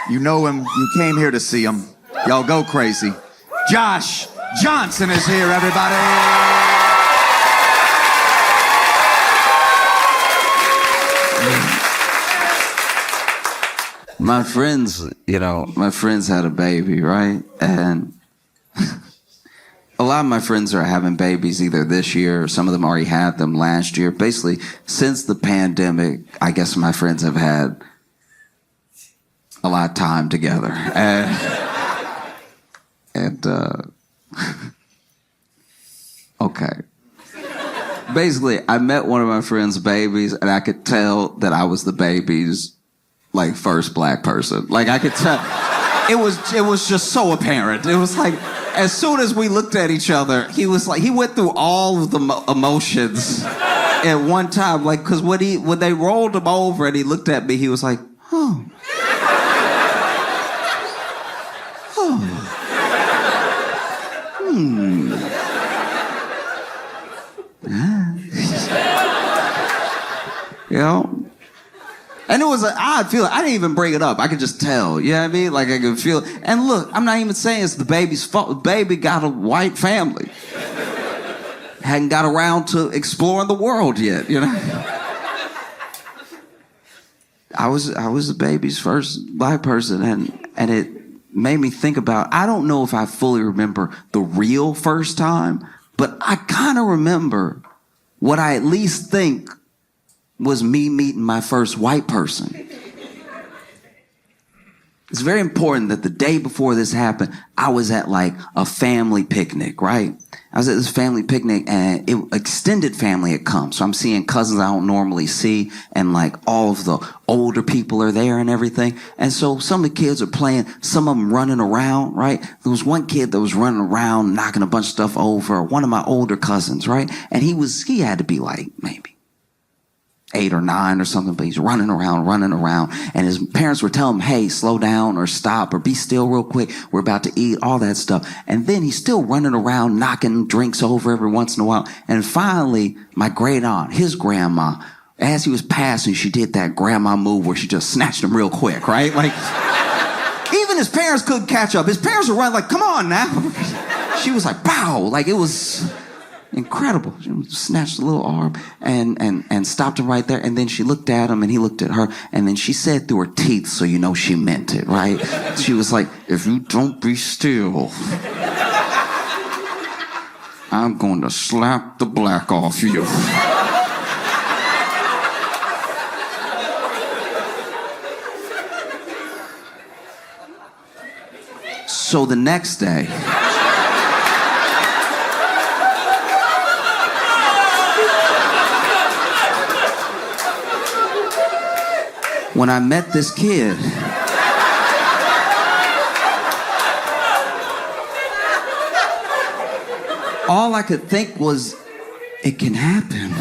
You know him. You came here to see him. Y'all go crazy. Josh Johnson is here, everybody. My friends had a baby, right? And a lot of my friends are having babies either this year or some of them already had them last year. Basically, since the pandemic, I guess my friends have had a lot of time together. Okay. Basically, I met one of my friend's babies, and I could tell that I was the baby's, like, first black person. Like, I could tell. It was just so apparent. It was like, as soon as we looked at each other, he was like, he went through all of the emotions at one time. Like, because when they rolled him over and he looked at me, he was like, oh. You know? And it was an odd feeling. I didn't even bring it up. I could just tell. You know what I mean? Like, I could feel it. And look, I'm not even saying it's the baby's fault. The baby got a white family. Hadn't got around to exploring the world yet, you know? I was the baby's first black person, and it made me think about, I don't know if I fully remember the real first time, but I kind of remember what I at least think was me meeting my first white person. It's very important that the day before this happened, I was at like a family picnic, right? I was at this family picnic and extended family had come. So I'm seeing cousins I don't normally see, and like all of the older people are there and everything. And so some of the kids are playing, some of them running around, right? There was one kid that was running around, knocking a bunch of stuff over, one of my older cousins, right? And he had to be like maybe 8 or 9 or something, but he's running around, and his parents were telling him, hey, slow down or stop or be still real quick. We're about to eat, all that stuff. And then he's still running around, knocking drinks over every once in a while. And finally, my great aunt, his grandma, as he was passing, she did that grandma move where she just snatched him real quick, right? Like, even his parents couldn't catch up. His parents were running like, come on now. She was like, pow, like it was incredible. She snatched the little arm and stopped him right there. And then she looked at him and he looked at her. And then she said through her teeth, so you know she meant it, right? She was like, if you don't be still, I'm going to slap the black off you. So the next day, when I met this kid, all I could think was, it can happen.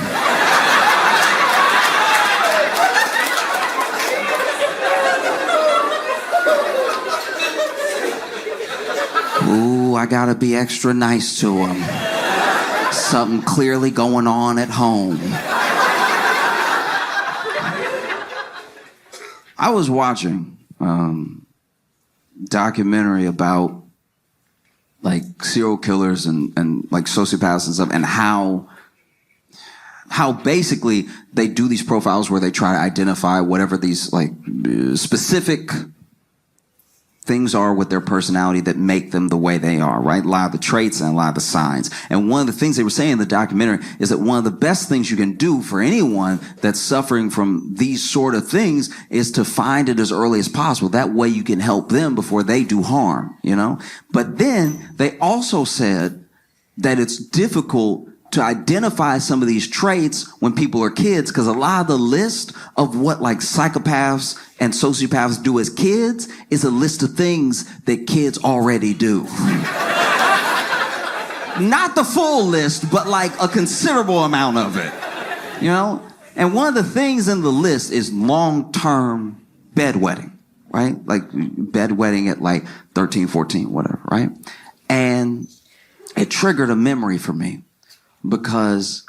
Ooh, I gotta be extra nice to him. Something clearly going on at home. I was watching documentary about like serial killers and like sociopaths and stuff, and how basically they do these profiles where they try to identify whatever these like specific things are with their personality that make them the way they are, right? A lot of the traits and a lot of the signs. And one of the things they were saying in the documentary is that one of the best things you can do for anyone that's suffering from these sort of things is to find it as early as possible. That way you can help them before they do harm, you know? But then they also said that it's difficult to identify some of these traits when people are kids, because a lot of the list of what like psychopaths and sociopaths do as kids is a list of things that kids already do. Not the full list, but like a considerable amount of it, you know? And one of the things in the list is long-term bedwetting, right? Like bedwetting at like 13, 14, whatever, right? And it triggered a memory for me. Because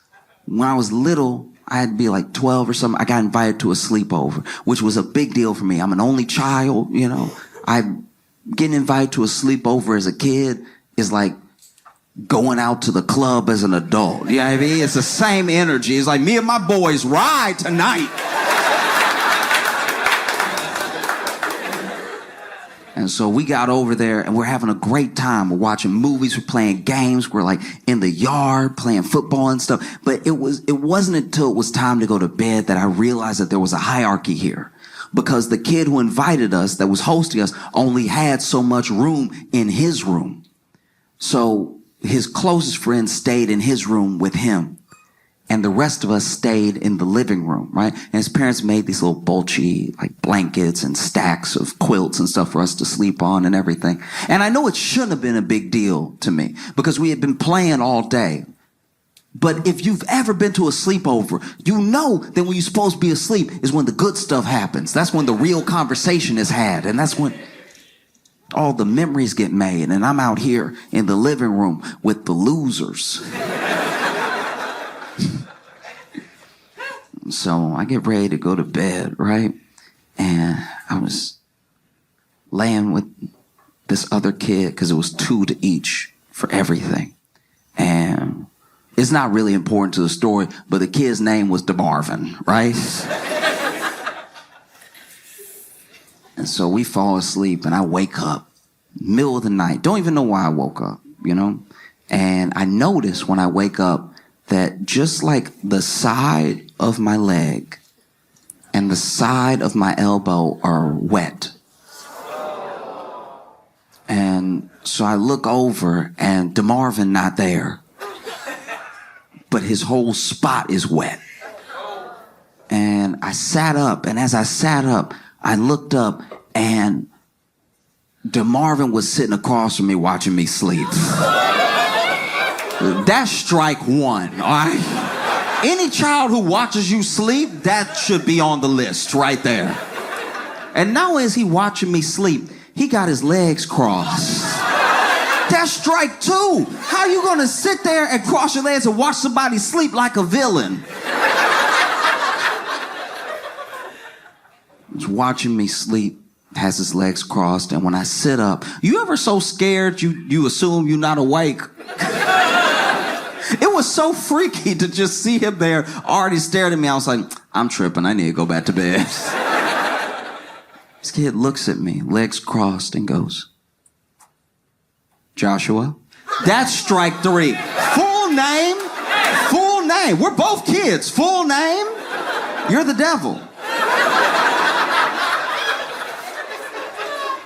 when I was little, I had to be like 12 or something. I got invited to a sleepover, which was a big deal for me. I'm an only child, you know. Getting invited to a sleepover as a kid is like going out to the club as an adult. You know what I mean? It's the same energy. It's like me and my boys ride tonight. And so we got over there and we're having a great time. We're watching movies, we're playing games, we're like in the yard playing football and stuff. But it wasn't until it was time to go to bed that I realized that there was a hierarchy here. Because the kid who invited us, that was hosting us, only had so much room in his room. So his closest friends stayed in his room with him. And the rest of us stayed in the living room, right? And his parents made these little bulgy, like, blankets and stacks of quilts and stuff for us to sleep on and everything. And I know it shouldn't have been a big deal to me because we had been playing all day. But if you've ever been to a sleepover, you know that when you're supposed to be asleep is when the good stuff happens. That's when the real conversation is had. And that's when all the memories get made. And I'm out here in the living room with the losers. So I get ready to go to bed, right? And I was laying with this other kid because it was 2 to each for everything. And it's not really important to the story, but the kid's name was DeMarvin, right? And so we fall asleep and I wake up middle of the night. Don't even know why I woke up, you know? And I notice when I wake up that just like the side of my leg and the side of my elbow are wet. And so I look over and DeMarvin not there, but his whole spot is wet. And I sat up, and as I sat up, I looked up and DeMarvin was sitting across from me watching me sleep. That's strike one, all right? Any child who watches you sleep, that should be on the list right there. And not only is he watching me sleep, he got his legs crossed. That's strike 2. How you gonna sit there and cross your legs and watch somebody sleep like a villain? He's watching me sleep, has his legs crossed, and when I sit up, you ever so scared you assume you're not awake? It was so freaky to just see him there already staring at me. I was like, I'm tripping. I need to go back to bed. This kid looks at me, legs crossed, and goes, Joshua? That's strike 3. Full name? Full name. We're both kids. Full name? You're the devil.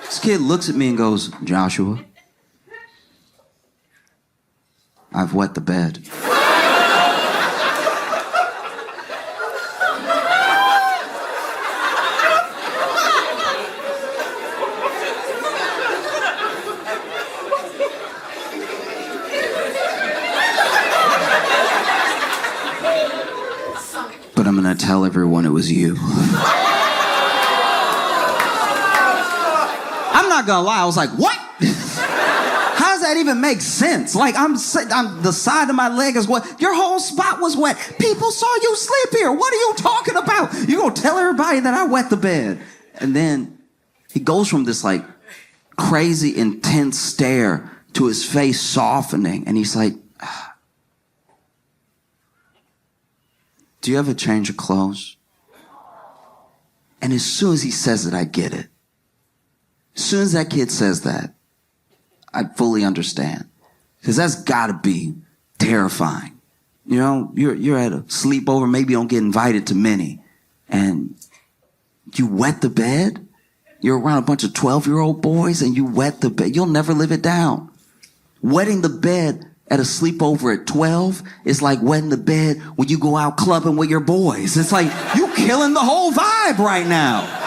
This kid looks at me and goes, Joshua, I've wet the bed. But I'm gonna tell everyone it was you. I'm not gonna lie, I was like, what? How does that even make sense? Like, I'm the side of my leg is wet. Your whole spot was wet. People saw you sleep here. What are you talking about? You gonna tell everybody that I wet the bed? And then he goes from this like crazy intense stare to his face softening. And he's like, do you ever change your clothes? And as soon as he says it, I get it. As soon as that kid says that, I fully understand. Because that's gotta be terrifying. You know, you're at a sleepover, maybe you don't get invited to many, and you wet the bed? You're around a bunch of 12-year-old boys and you wet the bed. You'll never live it down. Wetting the bed at a sleepover at 12 is like wetting the bed when you go out clubbing with your boys. It's like, you killing the whole vibe right now.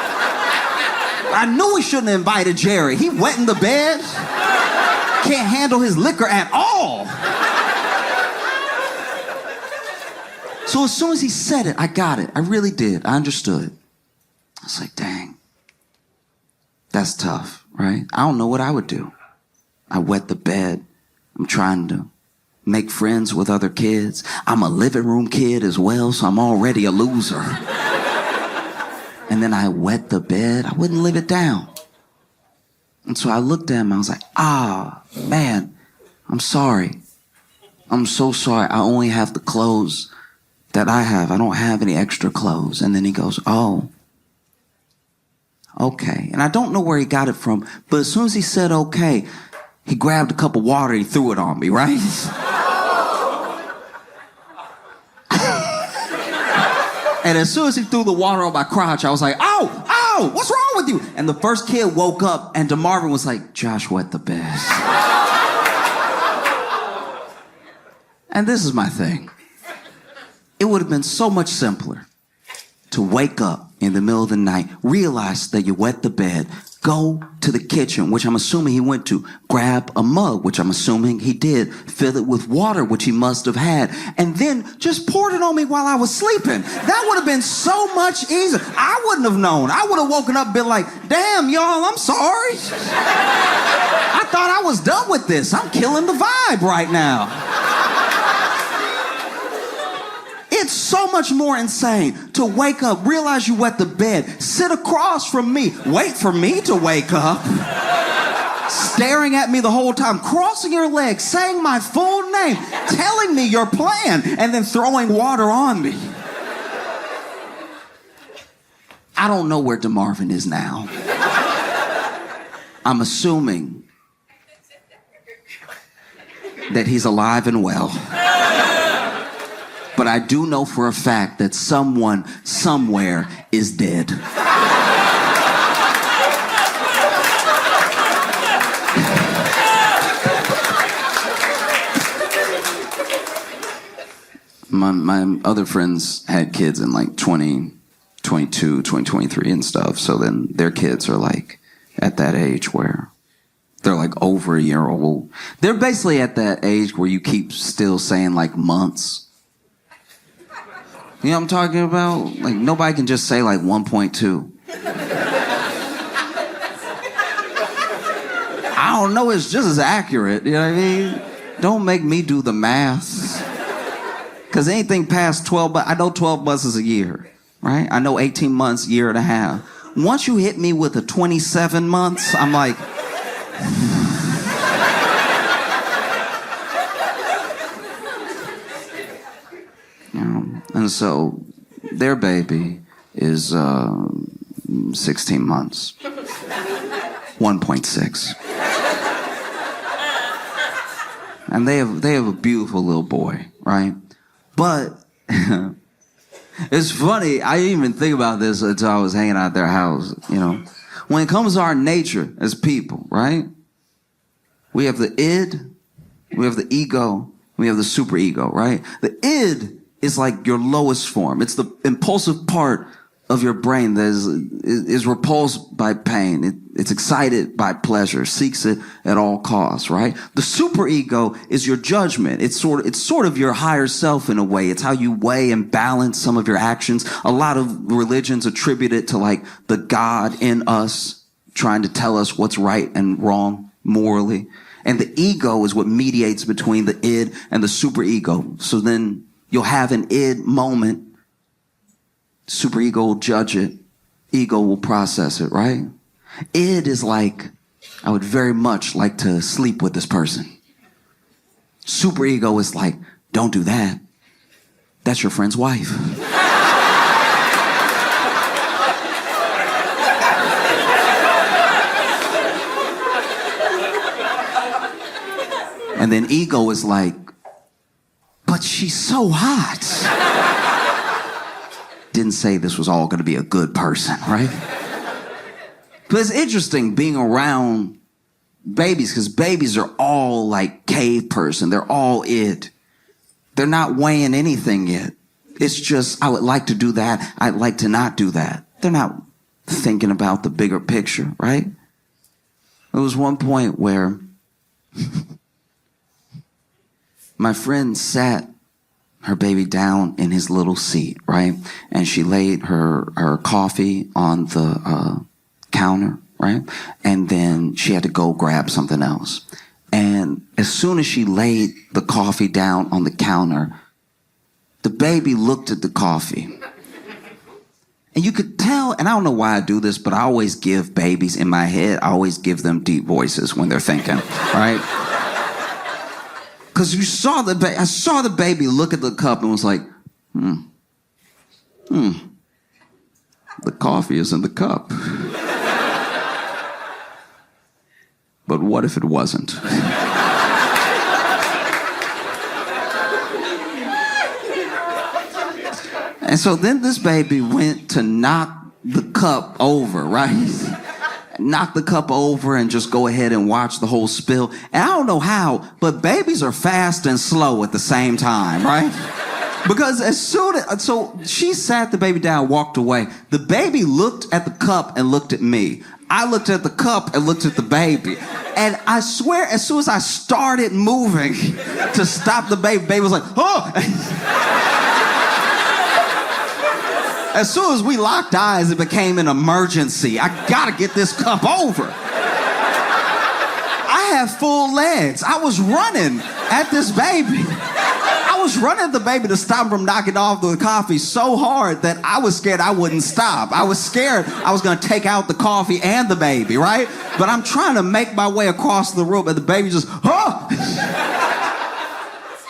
I knew we shouldn't have invited Jerry. He wetting the bed. Can't handle his liquor at all. So as soon as he said it, I got it. I really did. I understood. I was like, dang, that's tough, right? I don't know what I would do. I wet the bed. I'm trying to make friends with other kids. I'm a living room kid as well, so I'm already a loser. And then I wet the bed. I wouldn't live it down. And so I looked at him. I was like, man, I'm sorry. I'm so sorry. I only have the clothes that I have. I don't have any extra clothes. And then he goes, oh, okay. And I don't know where he got it from, but as soon as he said okay, he grabbed a cup of water and he threw it on me, right? And as soon as he threw the water on my crotch, I was like, ow, what's wrong with you? And the first kid woke up and DeMarvin was like, Josh wet the bed. And this is my thing. It would have been so much simpler to wake up in the middle of the night, realize that you wet the bed, go to the kitchen, which I'm assuming he went to, grab a mug, which I'm assuming he did, fill it with water, which he must have had, and then just poured it on me while I was sleeping. That would have been so much easier. I wouldn't have known. I would have woken up and been like, damn, y'all, I'm sorry. I thought I was done with this. I'm killing the vibe right now. It's so much more insane to wake up, realize you wet the bed, sit across from me, wait for me to wake up, staring at me the whole time, crossing your legs, saying my full name, telling me your plan, and then throwing water on me. I don't know where DeMarvin is now. I'm assuming that he's alive and well. But I do know for a fact that someone, somewhere, is dead. My other friends had kids in like 2022, 2023 and stuff. So then their kids are like at that age where they're like over a year old. They're basically at that age where you keep still saying like months. You know what I'm talking about? Like, nobody can just say, like, 1.2. I don't know, it's just as accurate, you know what I mean? Don't make me do the math. Because anything past 12, I know 12 months is a year, right? I know 18 months, year and a half. Once you hit me with a 27 months, I'm like... And so their baby is 16 months. 1.6. And they have a beautiful little boy, right? But it's funny, I didn't even think about this until I was hanging out at their house, you know. When it comes to our nature as people, right? We have the id, we have the ego, we have the superego, right? The id is like your lowest form. It's the impulsive part of your brain that is repulsed by pain. It's excited by pleasure, seeks it at all costs, right? The superego is your judgment. It's sort of your higher self in a way. It's how you weigh and balance some of your actions. A lot of religions attribute it to like the God in us trying to tell us what's right and wrong morally. And the ego is what mediates between the id and the superego. So then you'll have an id moment. Superego will judge it. Ego will process it, right? Id is like, I would very much like to sleep with this person. Superego is like, don't do that. That's your friend's wife. And then ego is like, but she's so hot. Didn't say this was all going to be a good person, right? But it's interesting being around babies because babies are all like cave person. They're all id. They're not weighing anything yet. It's just, I would like to do that. I'd like to not do that. They're not thinking about the bigger picture, right? There was one point where my friend sat her baby down in his little seat, right? And she laid her coffee on the counter, right? And then she had to go grab something else. And as soon as she laid the coffee down on the counter, the baby looked at the coffee. And you could tell, and I don't know why I do this, but I always give babies in my head, I always give them deep voices when they're thinking, right? Because I saw the baby look at the cup and was like, the coffee is in the cup. But what if it wasn't? And so then this baby went to knock the cup over, right? Knock the cup over and just go ahead and watch the whole spill. And I don't know how, but babies are fast and slow at the same time, right? Because so she sat the baby down, walked away. The baby looked at the cup and looked at me. I looked at the cup and looked at the baby. And I swear, as soon as I started moving to stop the baby was like, oh! As soon as we locked eyes, it became an emergency. I gotta get this cup over. I have full legs. I was running at this baby. I was running at the baby to stop him from knocking off the coffee so hard that I was scared I wouldn't stop. I was scared I was gonna take out the coffee and the baby, right? But I'm trying to make my way across the room and the baby just, oh!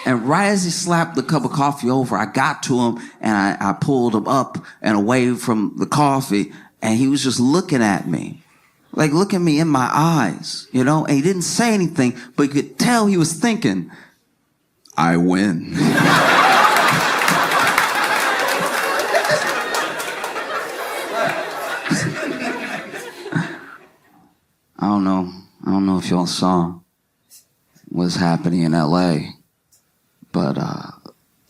And right as he slapped the cup of coffee over, I got to him and I pulled him up and away from the coffee, and he was just looking at me. Like, looking me in my eyes, you know? And he didn't say anything, but you could tell he was thinking, I win. I don't know if y'all saw what's happening in LA. But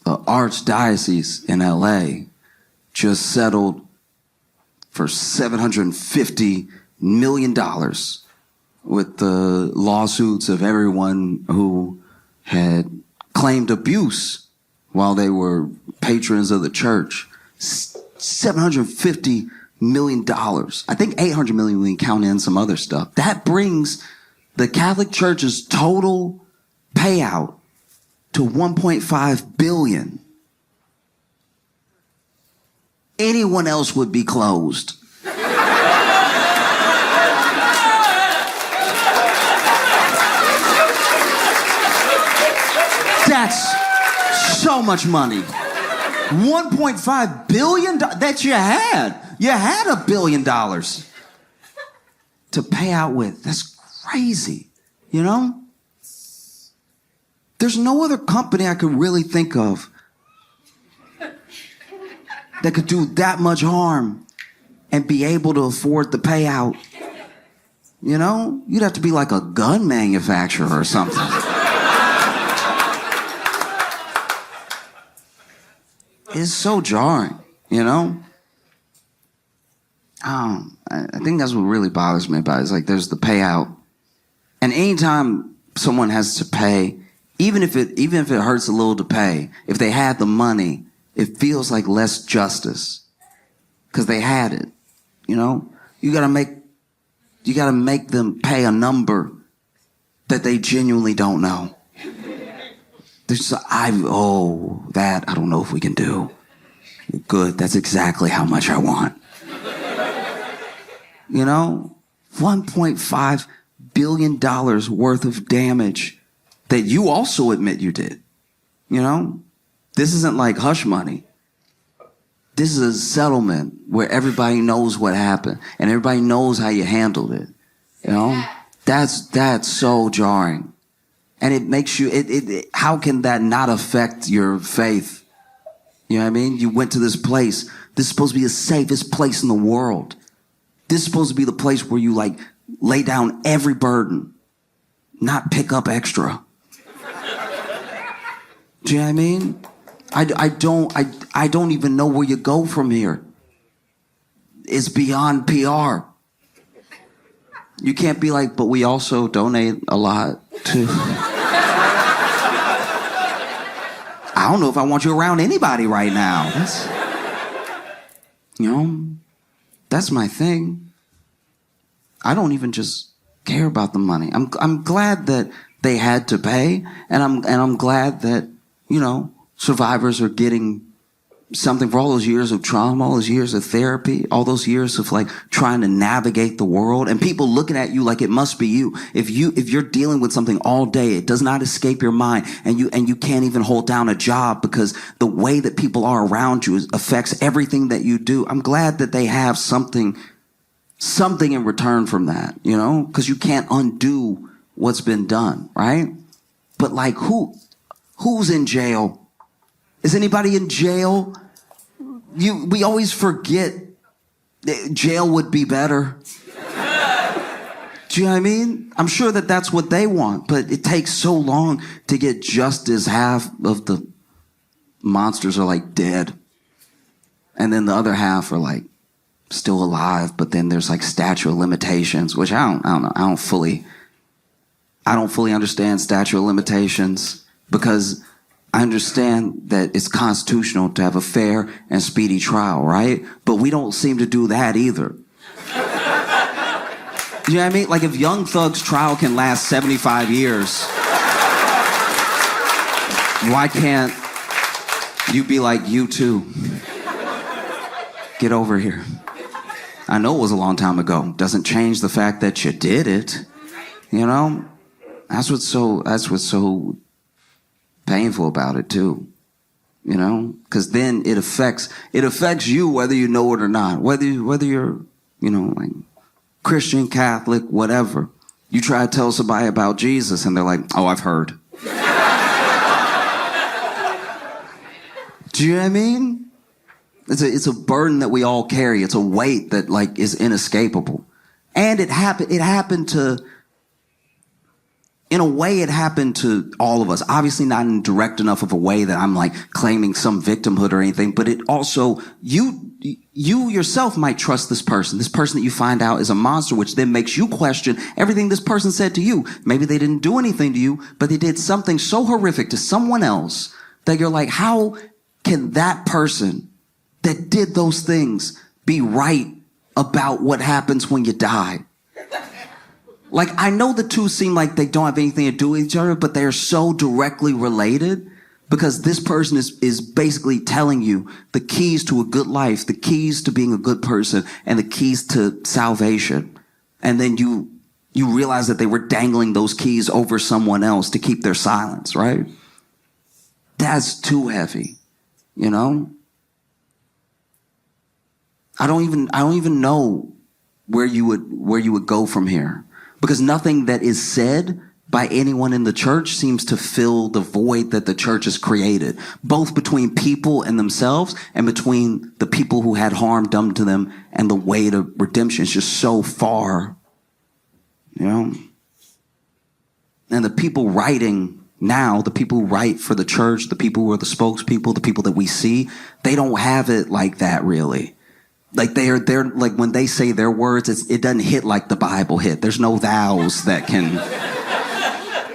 the Archdiocese in LA just settled for $750 million with the lawsuits of everyone who had claimed abuse while they were patrons of the church. $750 million. I think 800 million when you count in some other stuff. That brings the Catholic Church's total payout to 1.5 billion. Anyone else would be closed. That's so much money. 1.5 billion that you had. You had $1 billion to pay out with. That's crazy, you know? There's no other company I could really think of that could do that much harm and be able to afford the payout. You know? You'd have to be like a gun manufacturer or something. It's so jarring, you know? I think that's what really bothers me about it. It's like there's the payout. And anytime someone has to pay, even if it hurts a little to pay, if they had the money, it feels like less justice because they had it. You know, you gotta make them pay a number that they genuinely don't know. I don't know if we can do. Good, that's exactly how much I want. You know, $1.5 billion worth of damage that you also admit you did. You know? This isn't like hush money. This is a settlement where everybody knows what happened and everybody knows how you handled it. You know? That's so jarring. And it makes you, how can that not affect your faith? You know what I mean? You went to this place. This is supposed to be the safest place in the world. This is supposed to be the place where you like lay down every burden, not pick up extra. Do you know what I mean? I don't even know where you go from here. It's beyond PR. You can't be like, but we also donate a lot to... I don't know if I want you around anybody right now. That's my thing. I don't even just care about the money. I'm glad that they had to pay. And I'm glad that, you know, survivors are getting something for all those years of trauma, all those years of therapy, all those years of like trying to navigate the world, and people looking at you like it must be you. If you're dealing with something all day, it does not escape your mind, and you can't even hold down a job because the way that people are around you affects everything that you do. I'm glad that they have something in return from that, you know, because you can't undo what's been done, right? But like who's in jail? Is anybody in jail? We always forget that jail would be better. Do you know what I mean? I'm sure that that's what they want, but it takes so long to get justice. Half of the monsters are like dead. And then the other half are like still alive, but then there's like statute of limitations, which I don't know. I don't fully understand statute of limitations, because I understand that it's constitutional to have a fair and speedy trial, right? But we don't seem to do that either. You know what I mean? Like if Young Thug's trial can last 75 years, why can't you be like, you too? Get over here. I know it was a long time ago. Doesn't change the fact that you did it. You know? That's what's so painful about it too, you know, because then it affects you whether you know it or not, whether you're, you know, like Christian, Catholic, whatever. You try to tell somebody about Jesus and they're like, oh, I've heard. Do you know what I mean? It's a burden that we all carry. It's a weight that like is inescapable, and it happened to. In a way, it happened to all of us. Obviously not in direct enough of a way that I'm like claiming some victimhood or anything, but it also, you yourself might trust this person that you find out is a monster, which then makes you question everything this person said to you. Maybe they didn't do anything to you, but they did something so horrific to someone else that you're like, how can that person that did those things be right about what happens when you die? Like, I know the two seem like they don't have anything to do with each other, but they are so directly related, because this person is basically telling you the keys to a good life, the keys to being a good person, and the keys to salvation. And then you realize that they were dangling those keys over someone else to keep their silence, right? That's too heavy, you know? I don't even know where you would go from here. Because nothing that is said by anyone in the church seems to fill the void that the church has created, both between people and themselves and between the people who had harm done to them and the way to redemption. It's just so far, you know? And the people writing now, the people who write for the church, the people who are the spokespeople, the people that we see, they don't have it like that really. Like they're like when they say their words, it doesn't hit like the Bible hit. There's no thous that can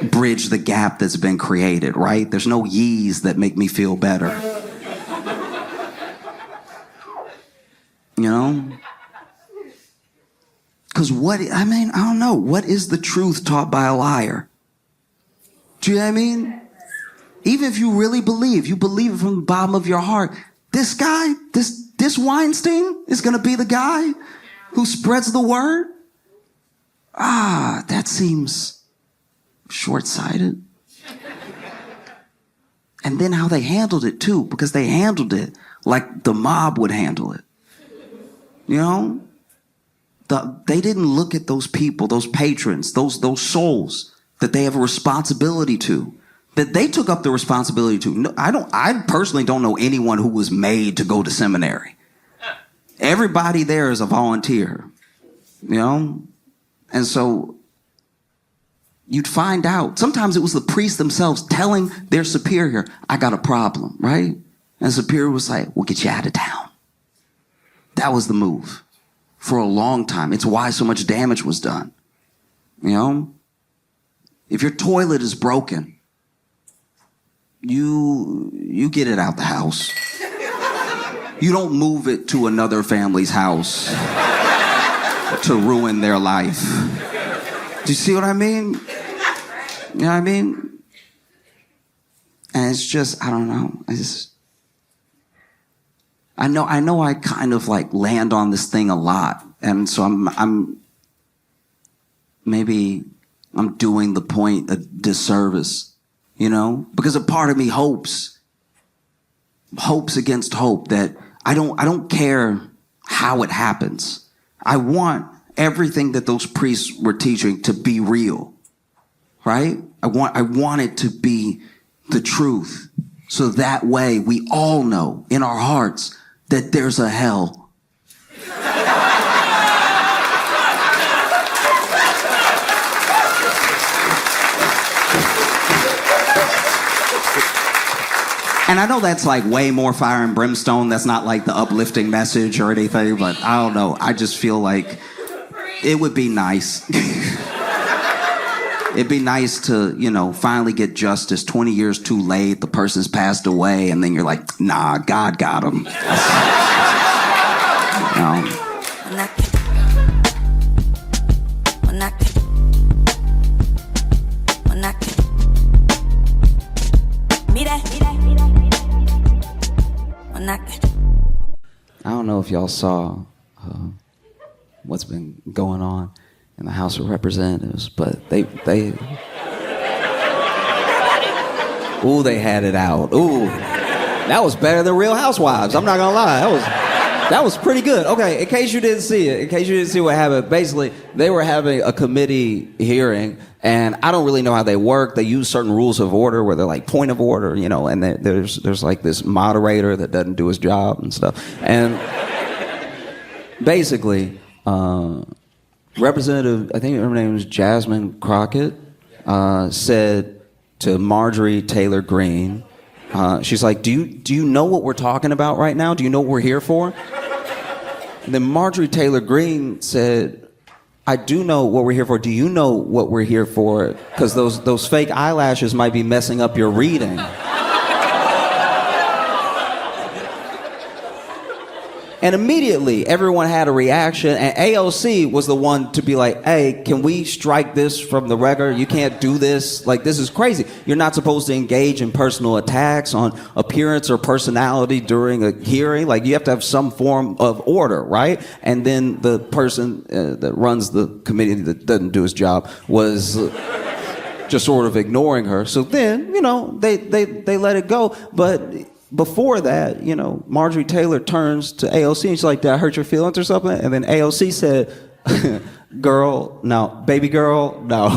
bridge the gap that's been created, right? There's no ye's that make me feel better. You know? Because I don't know. What is the truth taught by a liar? Do you know what I mean? Even if you really believe, you believe it from the bottom of your heart. This guy, this Weinstein is going to be the guy who spreads the word? That seems short-sighted. And then how they handled it too, because they handled it like the mob would handle it. You know? They didn't look at those people, those patrons, those souls that they have a responsibility to, that they took up the responsibility to. No, I personally don't know anyone who was made to go to seminary. Everybody there is a volunteer, you know? And so you'd find out. Sometimes it was the priests themselves telling their superior, I got a problem, right? And the superior was like, we'll get you out of town. That was the move for a long time. It's why so much damage was done, you know? If your toilet is broken, you get it out the house. You don't move it to another family's house to ruin their life. Do you see what I mean? You know what I mean? And it's just, I don't know. I know I kind of like land on this thing a lot. And so maybe I'm doing the point a disservice, you know? Because a part of me hopes against hope that I don't care how it happens. I want everything that those priests were teaching to be real, right? I want it to be the truth. So that way we all know in our hearts that there's a hell. And I know that's like way more fire and brimstone. That's not like the uplifting message or anything, but I don't know. I just feel like it would be nice. It'd be nice to, you know, finally get justice. 20 years too late, the person's passed away, and then you're like, nah, God got him. I don't know if y'all saw what's been going on in the House of Representatives, but they they had it out. Ooh, that was better than Real Housewives. I'm not gonna lie, that was pretty good. Okay, in case you didn't see what happened, basically they were having a committee hearing, and I don't really know how they work. They use certain rules of order where they're like point of order, you know, and there's like this moderator that doesn't do his job and stuff. And basically, Representative, I think her name was Jasmine Crockett, said to Marjorie Taylor Greene, she's like, do you know what we're talking about right now? Do you know what we're here for? And then Marjorie Taylor Greene said, I do know what we're here for. Do you know what we're here for? Because those fake eyelashes might be messing up your reading. And immediately, everyone had a reaction, and AOC was the one to be like, hey, can we strike this from the record? You can't do this. Like, this is crazy. You're not supposed to engage in personal attacks on appearance or personality during a hearing. Like, you have to have some form of order, right? And then the person that runs the committee that doesn't do his job was just sort of ignoring her. So then, you know, they let it go. But before that, you know, Marjorie Taylor turns to AOC and she's like, did I hurt your feelings or something? And then AOC said, girl, no. Baby girl, no.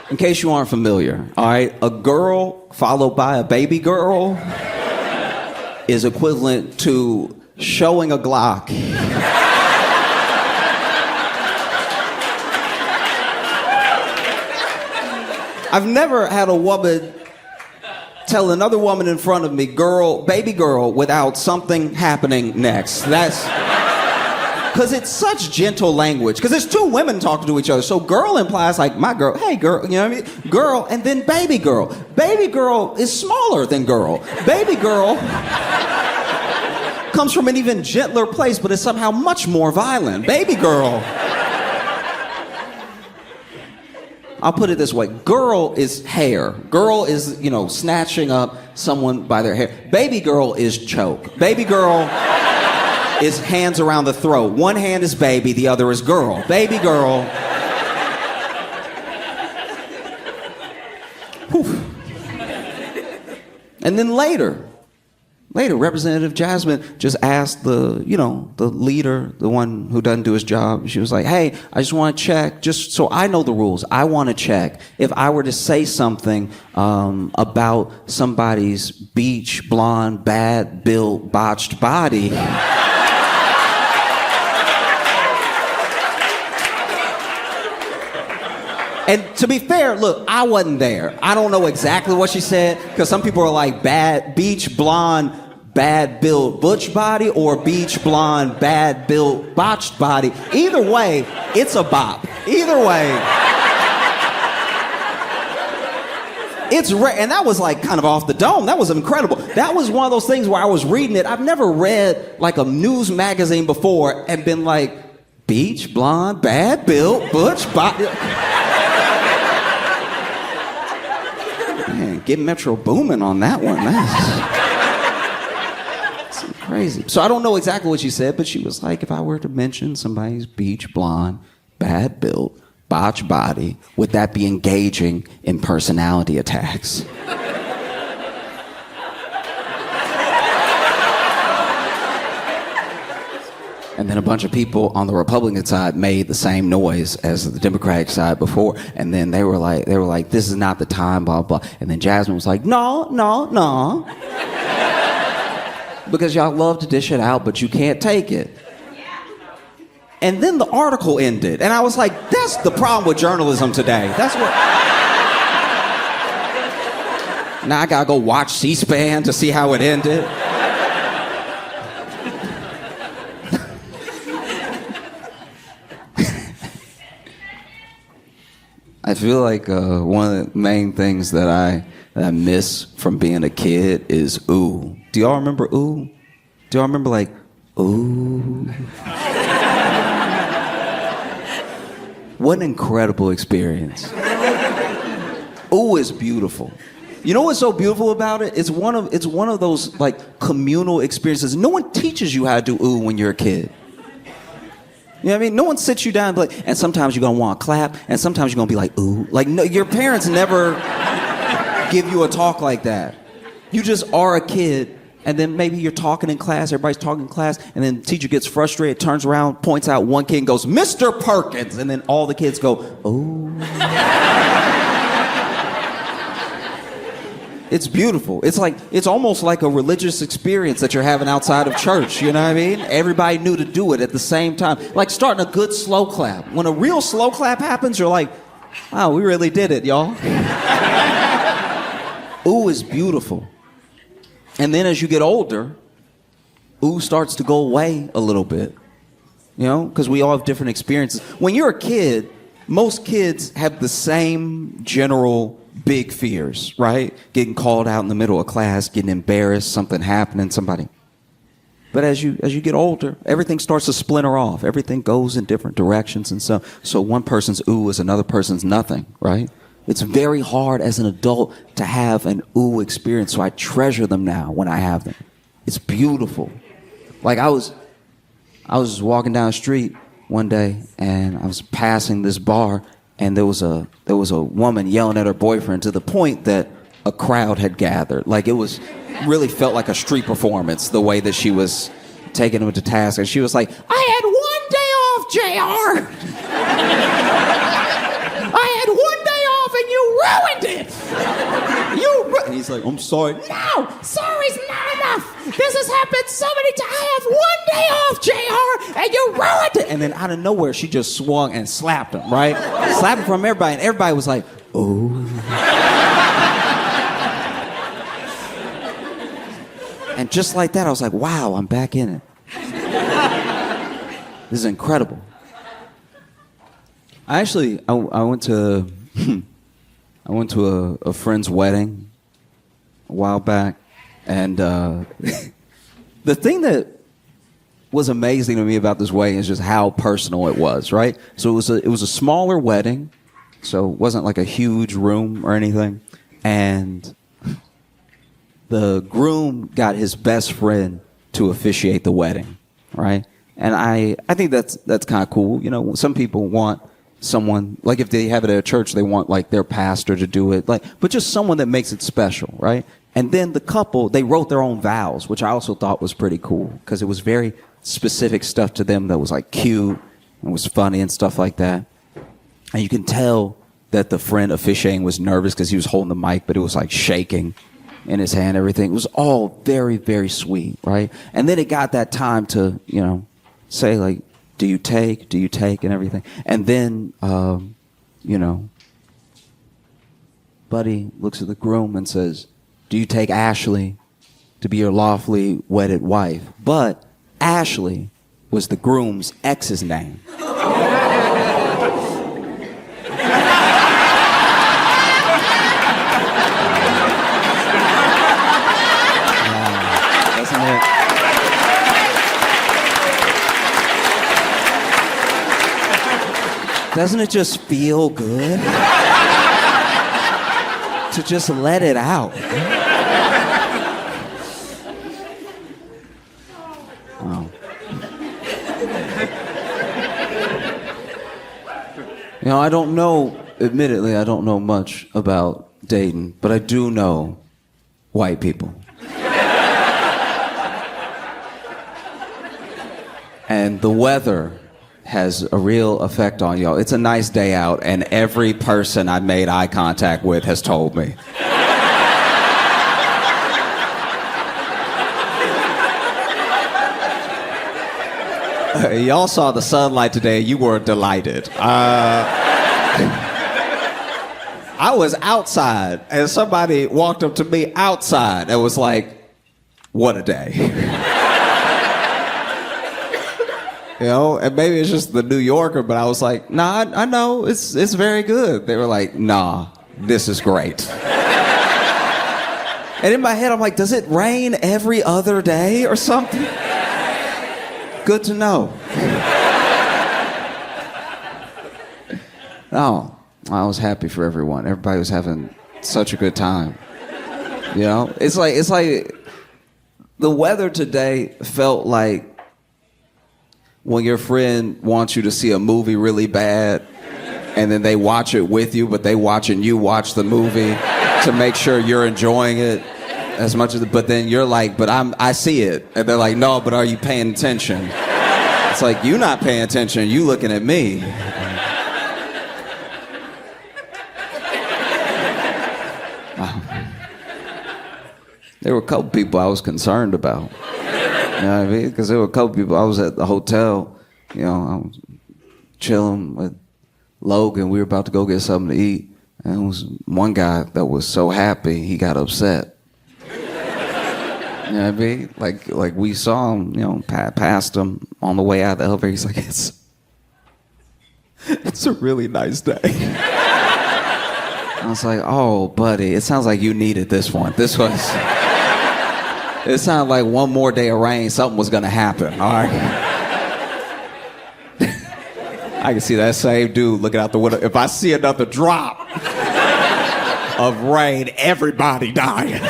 In case you aren't familiar, all right, a girl followed by a baby girl is equivalent to showing a Glock. I've never had a woman tell another woman in front of me, girl, baby girl, without something happening next. That's because it's such gentle language. Because there's two women talking to each other. So girl implies like my girl, hey girl, you know what I mean? Girl, and then baby girl. Baby girl is smaller than girl. Baby girl comes from an even gentler place, but is somehow much more violent. Baby girl. I'll put it this way. Girl is hair. Girl is, you know, snatching up someone by their hair. Baby girl is choke. Baby girl is hands around the throat. One hand is baby, the other is girl. Baby girl. Whew. And then later, Representative Jasmine just asked the leader, the one who doesn't do his job. She was like, hey, I just want to check, just so I know the rules. I want to check if I were to say something about somebody's beach, blonde, bad built, botched body. And to be fair, look, I wasn't there. I don't know exactly what she said, because some people are like bad beach blonde, bad built butch body, or beach blonde, bad built botched body. Either way, it's a bop. Either way. It's rare, and that was like kind of off the dome. That was incredible. That was one of those things where I was reading it. I've never read like a news magazine before and been like, beach, blonde, bad built, butch, body. Man, get Metro booming on that one. That's crazy. So I don't know exactly what she said, but she was like, if I were to mention somebody's beach, blonde, bad built, botch body, would that be engaging in personality attacks? And then a bunch of people on the Republican side made the same noise as the Democratic side before, and then they were like, this is not the time, blah blah. And then Jasmine was like, no, because y'all love to dish it out, but you can't take it. And then the article ended, and I was like, that's the problem with journalism today. That's what. Now I gotta go watch C-SPAN to see how it ended. I feel like one of the main things that I miss from being a kid is ooh. Do y'all remember ooh? Do y'all remember like ooh? What an incredible experience. Ooh is beautiful. You know what's so beautiful about it? It's one of those like communal experiences. No one teaches you how to do ooh when you're a kid. You know what I mean? No one sits you down and be like, and sometimes you're gonna want to clap, and sometimes you're gonna be like, ooh. Like, no, your parents never give you a talk like that. You just are a kid, and then maybe you're talking in class, everybody's talking in class, and then the teacher gets frustrated, turns around, points out one kid and goes, Mr. Perkins, and then all the kids go, ooh. It's beautiful. It's almost like a religious experience that you're having outside of church, you know what I mean? Everybody knew to do it at the same time. Like starting a good slow clap. When a real slow clap happens, you're like, wow, we really did it, y'all. Ooh is beautiful. And then as you get older, ooh starts to go away a little bit. You know, because we all have different experiences. When you're a kid, most kids have the same general big fears, right? Getting called out in the middle of class, getting embarrassed, something happening, somebody. But as you get older, everything starts to splinter off. Everything goes in different directions, and so one person's ooh is another person's nothing, right? It's very hard as an adult to have an ooh experience, so I treasure them now when I have them. It's beautiful. Like I was walking down the street one day, and I was passing this bar, and there was a woman yelling at her boyfriend to the point that a crowd had gathered. Like it really felt like a street performance, the way that she was taking him to task. And she was like, I had 1 day off, JR. I had 1 day off and you ruined it. And he's like, I'm sorry. No, sorry's not enough. This has happened so many times. I have 1 day off, JR, and you ruined it. And then out of nowhere, she just swung and slapped him, right? Slapped him from everybody, and everybody was like, oh. And just like that, I was like, wow, I'm back in it. This is incredible. I went to a friend's wedding a while back, and the thing that was amazing to me about this wedding is just how personal it was, right? So it was a smaller wedding, so it wasn't like a huge room or anything, and the groom got his best friend to officiate the wedding, right? And I think that's kind of cool. You know, some people want someone, like if they have it at a church, they want like their pastor to do it, but just someone that makes it special, right? And then the couple, they wrote their own vows, which I also thought was pretty cool because it was very specific stuff to them that was like cute and was funny and stuff like that. And you can tell that the friend officiating was nervous because he was holding the mic, but it was like shaking in his hand, everything. It was all very, very sweet, right? And then it got that time to, you know, say like, do you take, and everything. And then, you know, Buddy looks at the groom and says, do you take Ashley to be your lawfully wedded wife? But Ashley was the groom's ex's name. Doesn't it just feel good to just let it out? Oh. You know, I don't know, admittedly, I don't know much about dating, but I do know white people. And the weather has a real effect on y'all. It's a nice day out, and every person I made eye contact with has told me. Y'all saw the sunlight today. You were delighted. I was outside, and somebody walked up to me outside and was like, "What a day." You know, and maybe it's just the New Yorker, but I was like, "Nah, I know, it's very good." They were like, "Nah, this is great." And in my head, I'm like, does it rain every other day or something? Good to know. Oh, I was happy for everyone. Everybody was having such a good time. You know, it's like the weather today felt like when your friend wants you to see a movie really bad, and then they watch it with you, but they watching you watch the movie to make sure you're enjoying it as much as. But then you're like, "But I see it," and they're like, "No, but are you paying attention?" It's like, you not paying attention, you looking at me. Wow. There were a couple people I was concerned about. You know what I mean? Because there were a couple people. I was at the hotel, you know, I was chilling with Logan. We were about to go get something to eat. And there was one guy that was so happy, he got upset. You know what I mean? Like we saw him, you know, past him on the way out of the elevator. He's like, it's a really nice day. I was like, "Oh, buddy, it sounds like you needed this one. It sounded like one more day of rain, something was gonna happen, all right?" I can see that same dude looking out the window. If I see another drop of rain, everybody dying.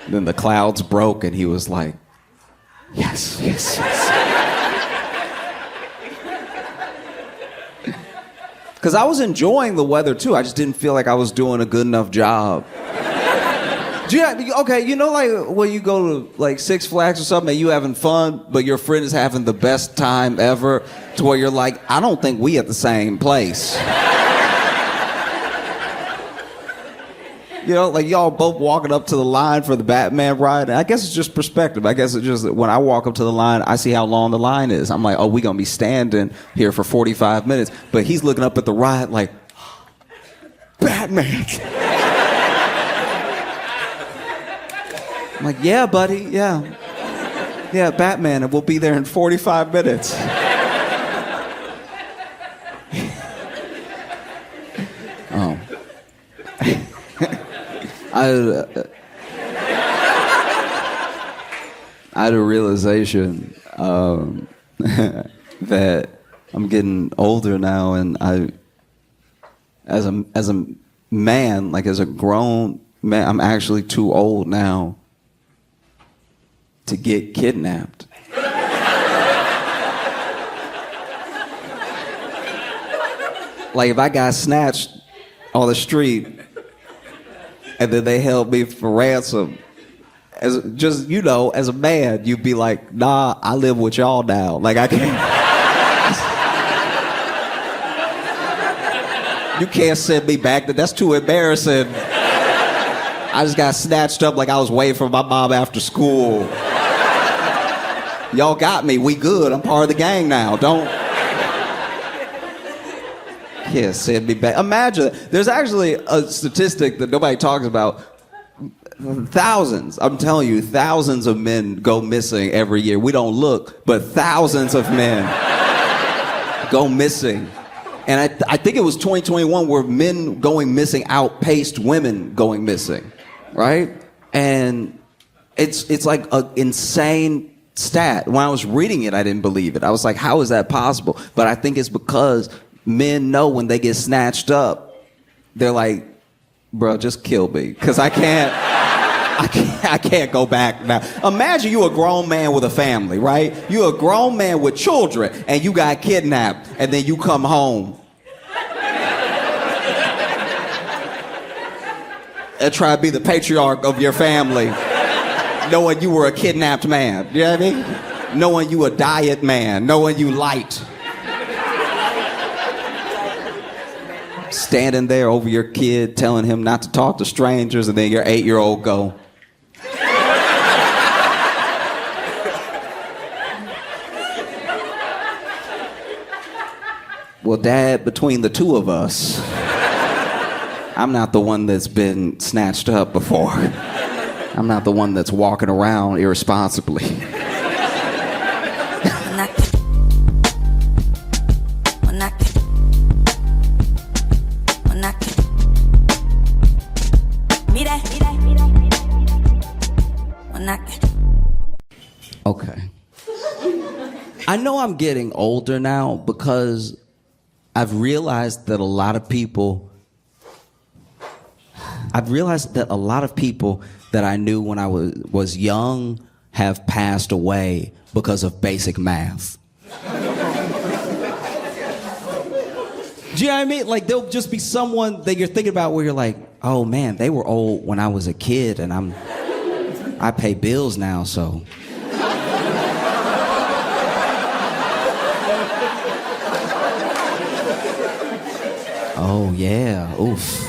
Then the clouds broke and he was like, yes, yes, yes. Because I was enjoying the weather too. I just didn't feel like I was doing a good enough job. Okay, you know, like when you go to like Six Flags or something and you having fun, but your friend is having the best time ever, to where you're like, I don't think we at the same place. You know, like y'all both walking up to the line for the Batman ride. And I guess it's just perspective. I guess it's just that when I walk up to the line, I see how long the line is. I'm like, oh, we gonna be standing here for 45 minutes. But he's looking up at the ride like, Batman. I'm like, yeah, buddy, yeah. Yeah, Batman, and we'll be there in 45 minutes. Oh. I had a realization that I'm getting older now, and as a man, like as a grown man, I'm actually too old now to get kidnapped. Like if I got snatched on the street and then they held me for ransom, as just, you know, as a man, you'd be like, nah, I live with y'all now. Like I can't. You can't send me back. That's too embarrassing. I just got snatched up like I was waiting for my mom after school. Y'all got me. We good. I'm part of the gang now. Don't. Yeah, send me back. Imagine, there's actually a statistic that nobody talks about. Thousands, I'm telling you, thousands of men go missing every year. We don't look, but thousands of men go missing. And I think it was 2021 where men going missing outpaced women going missing, right? And it's like an insane stat. When I was reading it, I didn't believe it. I was like, how is that possible? But I think it's because men know when they get snatched up, they're like, bro, just kill me. Because I can't go back now. Imagine you a grown man with a family, right? You a grown man with children, and you got kidnapped, and then you come home and try to be the patriarch of your family, knowing you were a kidnapped man. You know what I mean? Knowing you a diet man, knowing you light. Standing there over your kid, telling him not to talk to strangers, and then your 8-year-old go, well, Dad, between the two of us, I'm not the one that's been snatched up before. I'm not the one that's walking around irresponsibly. Okay. I know I'm getting older now because I've realized that a lot of people that I knew when I was young have passed away because of basic math. Do you know what I mean? Like, there'll just be someone that you're thinking about where you're like, oh man, they were old when I was a kid and I pay bills now, so. Oh yeah, oof.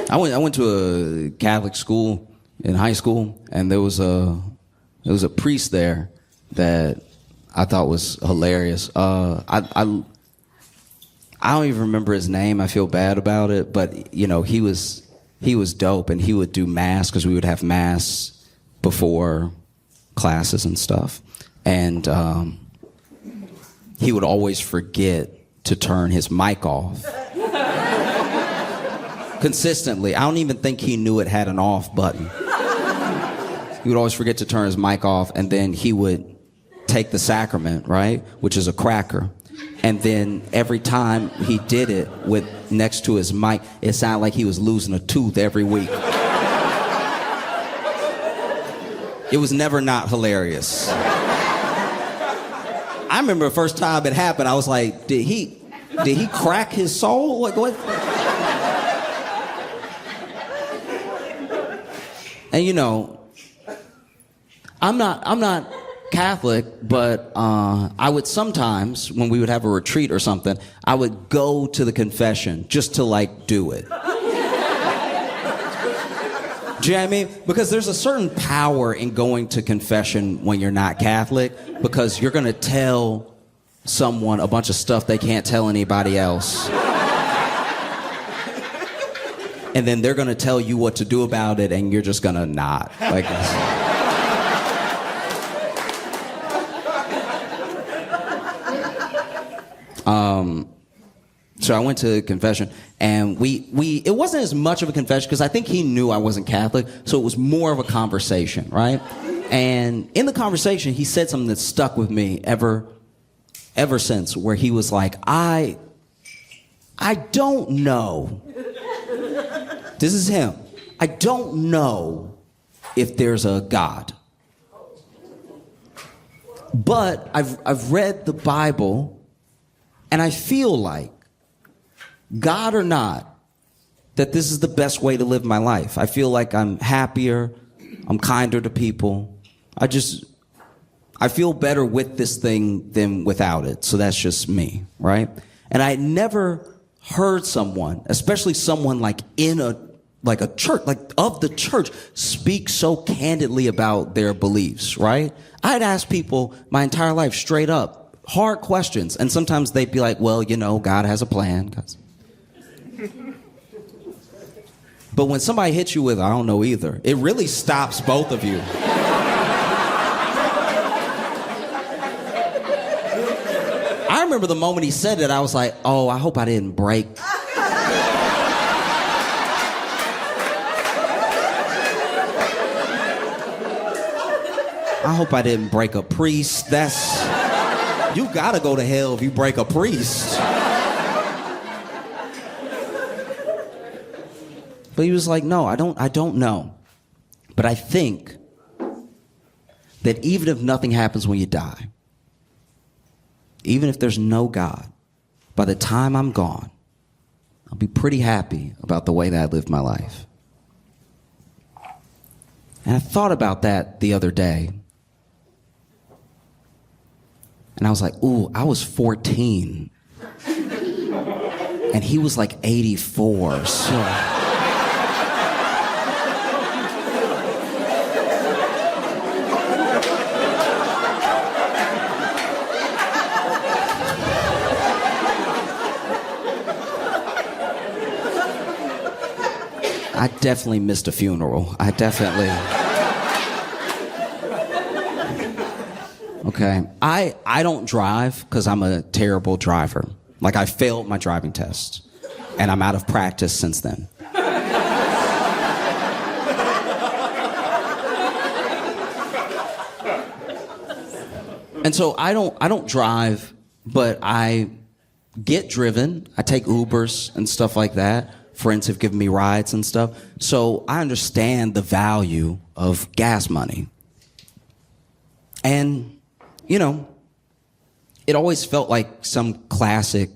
I went to a Catholic school in high school, and there was a priest there that I thought was hilarious. I don't even remember his name. I feel bad about it, but you know, he was dope, and he would do mass because we would have mass before classes and stuff, and he would always forget to turn his mic off. Consistently. I don't even think he knew it had an off button. He would always forget to turn his mic off, and then he would take the sacrament, right? Which is a cracker. And then every time he did it with next to his mic, it sounded like he was losing a tooth every week. It was never not hilarious. I remember the first time it happened, I was like, did he crack his soul? What? And you know, I'm not Catholic, but I would sometimes, when we would have a retreat or something, I would go to the confession just to like do it. Do you know what I mean? Because there's a certain power in going to confession when you're not Catholic, because you're gonna tell someone a bunch of stuff they can't tell anybody else. And then they're gonna tell you what to do about it, and you're just gonna not. Like, so I went to confession, and it wasn't as much of a confession because I think he knew I wasn't Catholic, so it was more of a conversation, right? And in the conversation, he said something that stuck with me ever since, where he was like, I don't know. This is him. I don't know if there's a God. But I've read the Bible, and I feel like, God or not, that this is the best way to live my life. I feel like I'm happier, I'm kinder to people. I feel better with this thing than without it. So that's just me, right? And I never heard someone, especially someone like in a church, like of the church, speak so candidly about their beliefs, right? I'd ask people my entire life straight up, hard questions. And sometimes they'd be like, well, you know, God has a plan. But when somebody hits you with, I don't know either, it really stops both of you. I remember the moment he said it, I was like, oh, I hope I didn't break. I hope I didn't break a priest. You gotta go to hell if you break a priest. But he was like, no, I don't know. But I think that even if nothing happens when you die, even if there's no God, by the time I'm gone, I'll be pretty happy about the way that I lived my life. And I thought about that the other day. And I was like, ooh, I was 14. And he was like 84. So I definitely missed a funeral. Okay. I don't drive because I'm a terrible driver. Like, I failed my driving test. And I'm out of practice since then. And so I don't drive, but I get driven. I take Ubers and stuff like that. Friends have given me rides and stuff. So I understand the value of gas money. And, you know, it always felt like some classic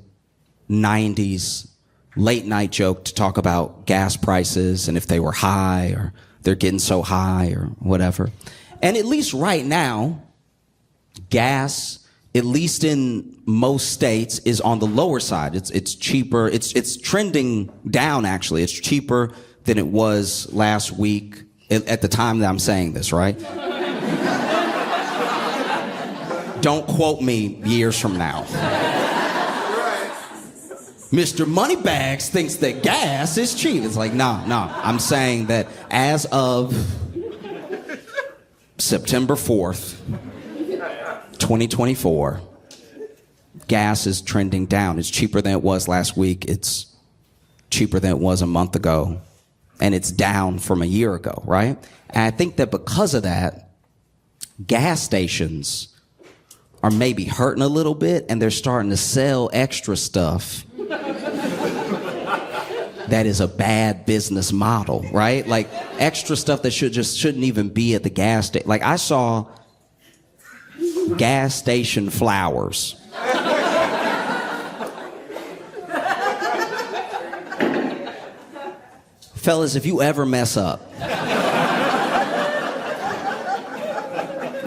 90s late night joke to talk about gas prices and if they were high or they're getting so high or whatever. And at least right now, gas, at least in most states, is on the lower side. It's cheaper. It's trending down, actually. It's cheaper than it was last week at the time that I'm saying this, right? Don't quote me years from now. Mr. Moneybags thinks that gas is cheap. It's like, no. I'm saying that as of September 4th, 2024, gas is trending down. It's cheaper than it was last week. It's cheaper than it was a month ago. And it's down from a year ago, right? And I think that because of that, gas stations are maybe hurting a little bit, and they're starting to sell extra stuff that is a bad business model, right? Like extra stuff that shouldn't even be at the gas station. Like, I saw gas station flowers. Fellas, if you ever mess up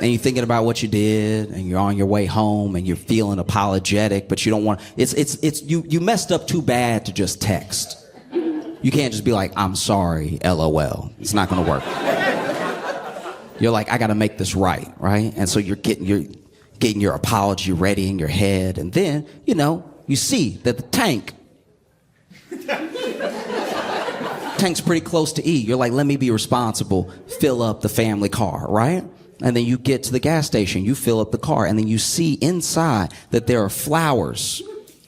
and you're thinking about what you did and you're on your way home and you're feeling apologetic, but you don't want, you messed up too bad to just text. You can't just be like, I'm sorry, LOL. It's not gonna work. You're like, I gotta make this right? And so you're getting your apology ready in your head, and then, you see that the tank's pretty close to E. You're like, let me be responsible, fill up the family car, right? And then you get to the gas station, you fill up the car, and then you see inside that there are flowers,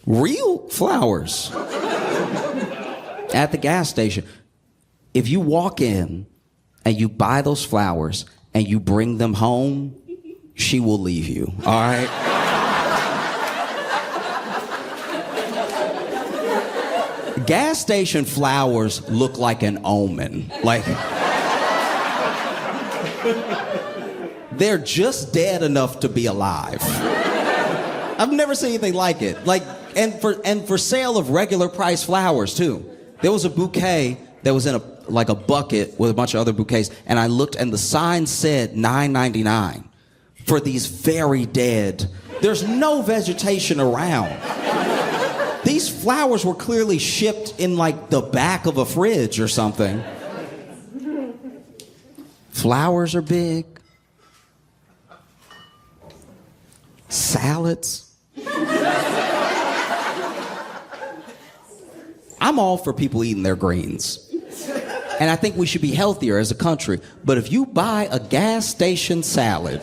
real flowers, at the gas station. If you walk in and you buy those flowers and you bring them home, she will leave you, all right? Gas station flowers look like an omen. Like, they're just dead enough to be alive. I've never seen anything like it. Like, and for sale of regular price flowers too. There was a bouquet that was in a bucket with a bunch of other bouquets, and I looked and the sign said $9.99 for these very dead. There's no vegetation around. These flowers were clearly shipped in like the back of a fridge or something. Flowers are big. Salads. I'm all for people eating their greens. And I think we should be healthier as a country. But if you buy a gas station salad,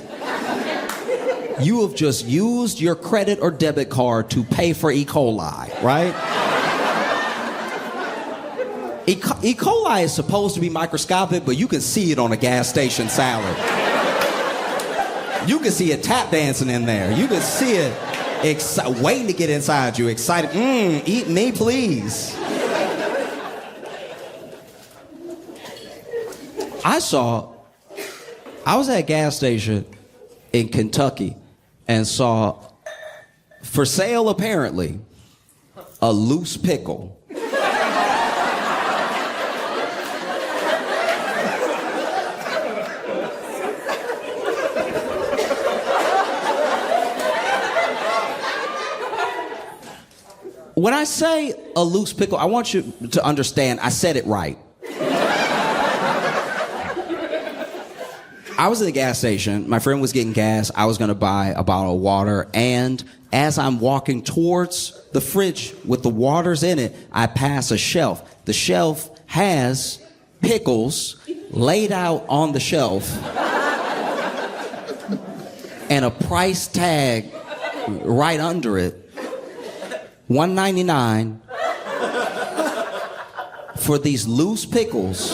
you have just used your credit or debit card to pay for E. coli, right? E. coli is supposed to be microscopic, but you can see it on a gas station salad. You could see it tap dancing in there. You could see it waiting to get inside you, excited. Eat me, please. I was at a gas station in Kentucky and saw, for sale apparently, a loose pickle. When I say a loose pickle, I want you to understand I said it right. I was at the gas station. My friend was getting gas. I was going to buy a bottle of water. And as I'm walking towards the fridge with the waters in it, I pass a shelf. The shelf has pickles laid out on the shelf and a price tag right under it. $1.99 for these loose pickles.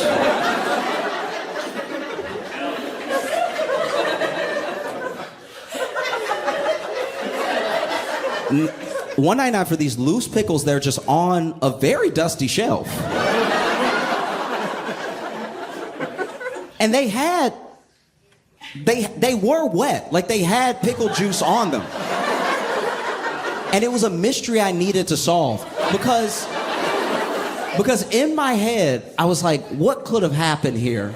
$1.99 for these loose pickles. They're just on a very dusty shelf. And they were wet. Like they had pickle juice on them. And it was a mystery I needed to solve because in my head, I was like, what could have happened here?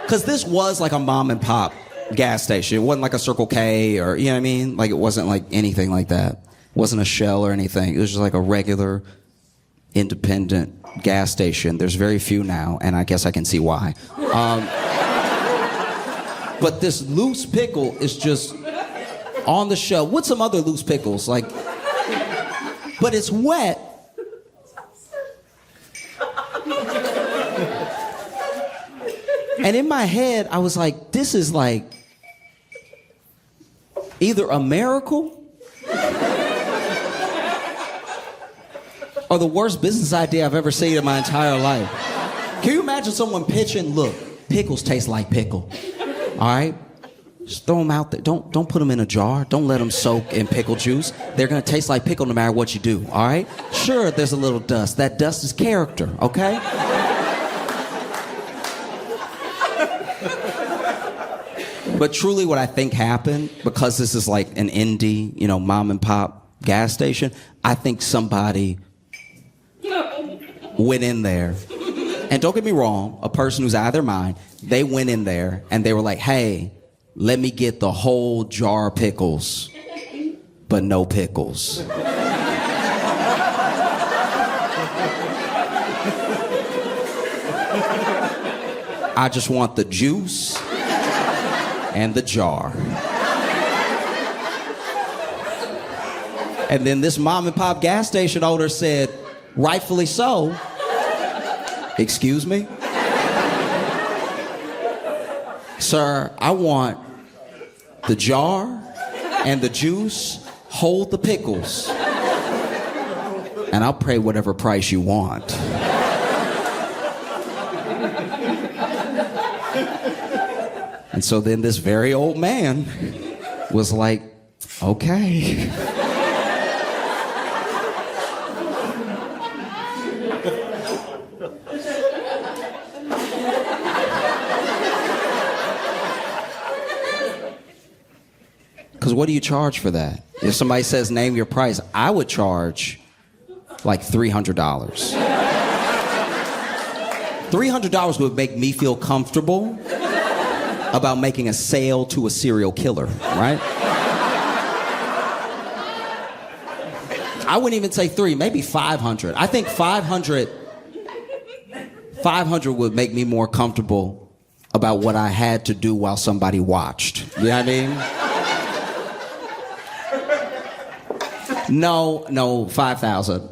Because this was like a mom and pop gas station. It wasn't like a Circle K or, you know what I mean? Like it wasn't like anything like that. It wasn't a Shell or anything. It was just like a regular independent gas station. There's very few now, and I guess I can see why. But this loose pickle is just on the shelf with some other loose pickles, like, but it's wet. And in my head, I was like, this is like either a miracle or the worst business idea I've ever seen in my entire life. Can you imagine someone pitching, look, pickles taste like pickle, all right? Just throw them out there. Don't put them in a jar. Don't let them soak in pickle juice. They're going to taste like pickle no matter what you do, all right? Sure, there's a little dust. That dust is character, okay? But truly what I think happened, because this is like an indie, mom and pop gas station, I think somebody went in there. And don't get me wrong, a person who's out of their mind, they went in there and they were like, hey, let me get the whole jar of pickles, but no pickles. I just want the juice and the jar. And then this mom and pop gas station owner said, rightfully so, excuse me? Sir, I want the jar and the juice, hold the pickles, and I'll pay whatever price you want. And so then this very old man was like, okay. Because what do you charge for that? If somebody says, name your price, I would charge like $300. $300 would make me feel comfortable about making a sale to a serial killer, right? I wouldn't even say $300, maybe $500. I think $500 would make me more comfortable about what I had to do while somebody watched. You know what I mean? No, $5,000.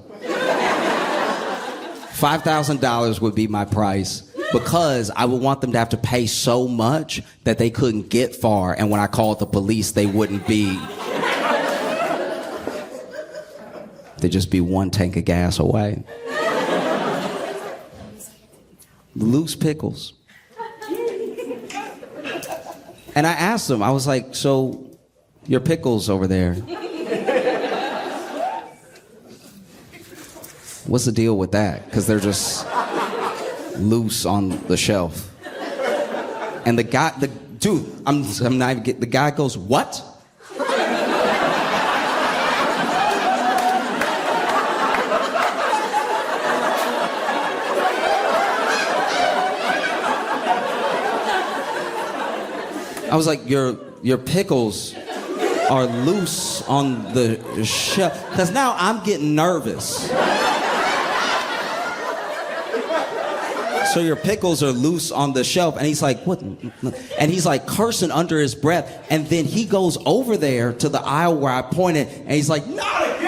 $5,000 would be my price because I would want them to have to pay so much that they couldn't get far, and when I called the police, they wouldn't be... They'd just be one tank of gas away. Loose pickles. And I asked him, I was like, so your pickles over there, what's the deal with that? Because they're just loose on the shelf. And the guy goes, what? I was like, your pickles are loose on the shelf. Because now I'm getting nervous. So your pickles are loose on the shelf. And he's like, what? And he's like cursing under his breath. And then he goes over there to the aisle where I pointed. And he's like, not again!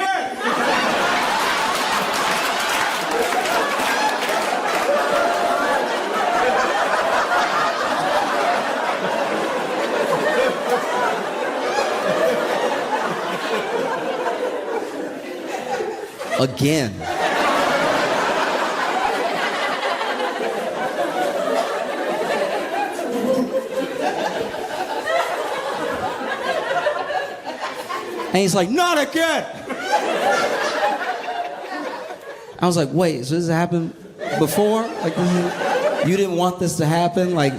Again. And he's like, not again! I was like, wait, so this happened before? Like, you didn't want this to happen? Like,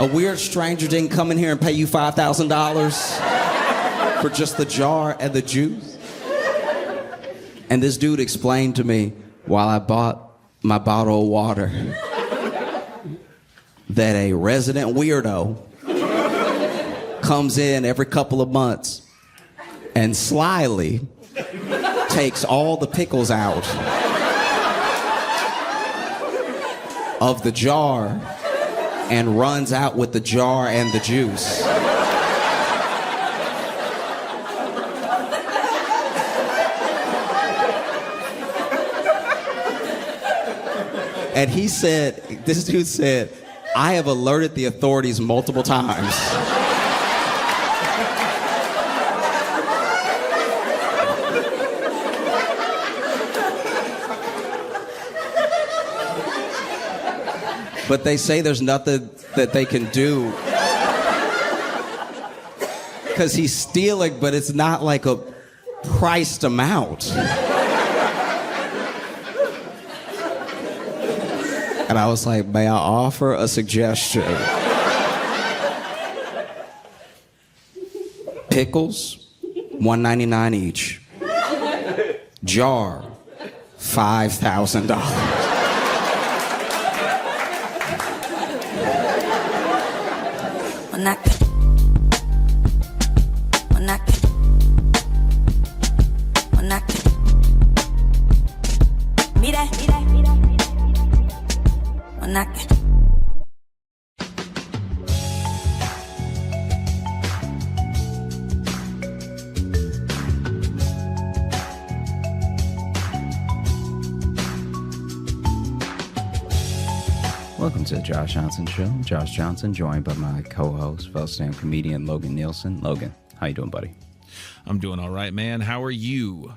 a weird stranger didn't come in here and pay you $5,000 for just the jar and the juice? And this dude explained to me while I bought my bottle of water that a resident weirdo comes in every couple of months and slyly takes all the pickles out of the jar and runs out with the jar and the juice. And he said, this dude said, I have alerted the authorities multiple times. But they say there's nothing that they can do. Because he's stealing, but it's not like a priced amount. And I was like, may I offer a suggestion? Pickles, $1.99 each. Jar, $5,000. Welcome to the Josh Johnson Show. Josh Johnson, joined by my co-host, fellow stand comedian Logan Nielsen. Logan, how you doing, buddy? I'm doing all right, man. How are you?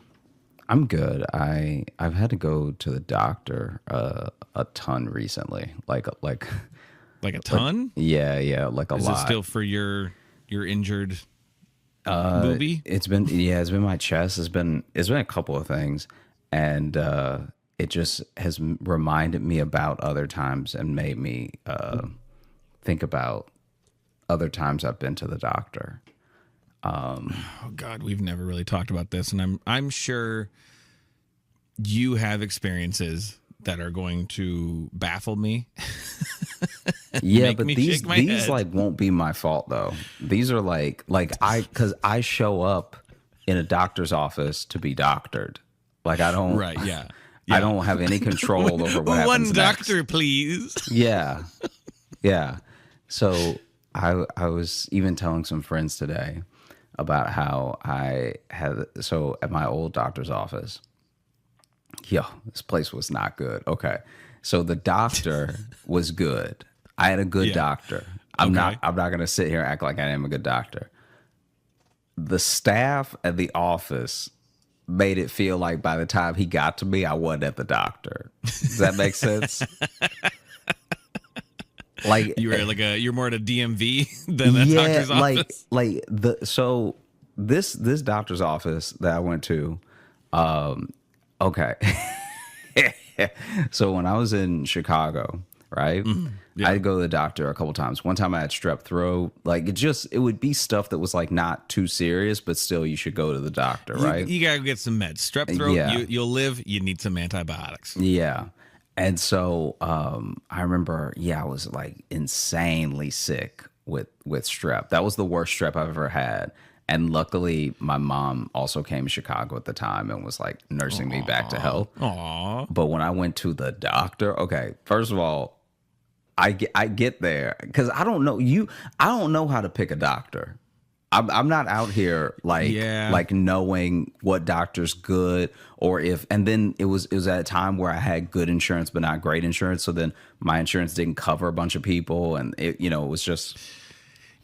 I'm good. I've had to go to the doctor a ton recently. Like a ton? Yeah, like a lot. Is it still for your injured booby? It's been my chest. It's been a couple of things, and it just has reminded me about other times and made me think about other times I've been to the doctor. Oh God, we've never really talked about this, and I'm sure you have experiences that are going to baffle me. Yeah, but these like won't be my fault though. These are because I show up in a doctor's office to be doctored. Like I don't. Right. Yeah. I don't have any control over what happens One doctor, next. Please. Yeah. So I was even telling some friends today about how at my old doctor's office, this place was not good. Okay. So the doctor was good. I had a good doctor. I'm not going to sit here and act like I am a good doctor. The staff at the office made it feel like by the time he got to me, I wasn't at the doctor. Does that make sense? Like you're more at a DMV than a doctor's office. This doctor's office that I went to, okay. So when I was in Chicago, right? Yeah. I'd go to the doctor a couple times. One time I had strep throat. Like it would be stuff that was like not too serious, but still you should go to the doctor, right? You gotta get some meds. Strep throat, Yeah. you'll live. You need some antibiotics. Yeah. And so I remember, I was like insanely sick with strep. That was the worst strep I've ever had. And luckily, my mom also came to Chicago at the time and was like nursing me back to health. Aww. But when I went to the doctor, okay, first of all, I get there because I don't know how to pick a doctor. I'm not out here like knowing what doctor's good or if. And then it was at a time where I had good insurance but not great insurance. So then my insurance didn't cover a bunch of people, and it was just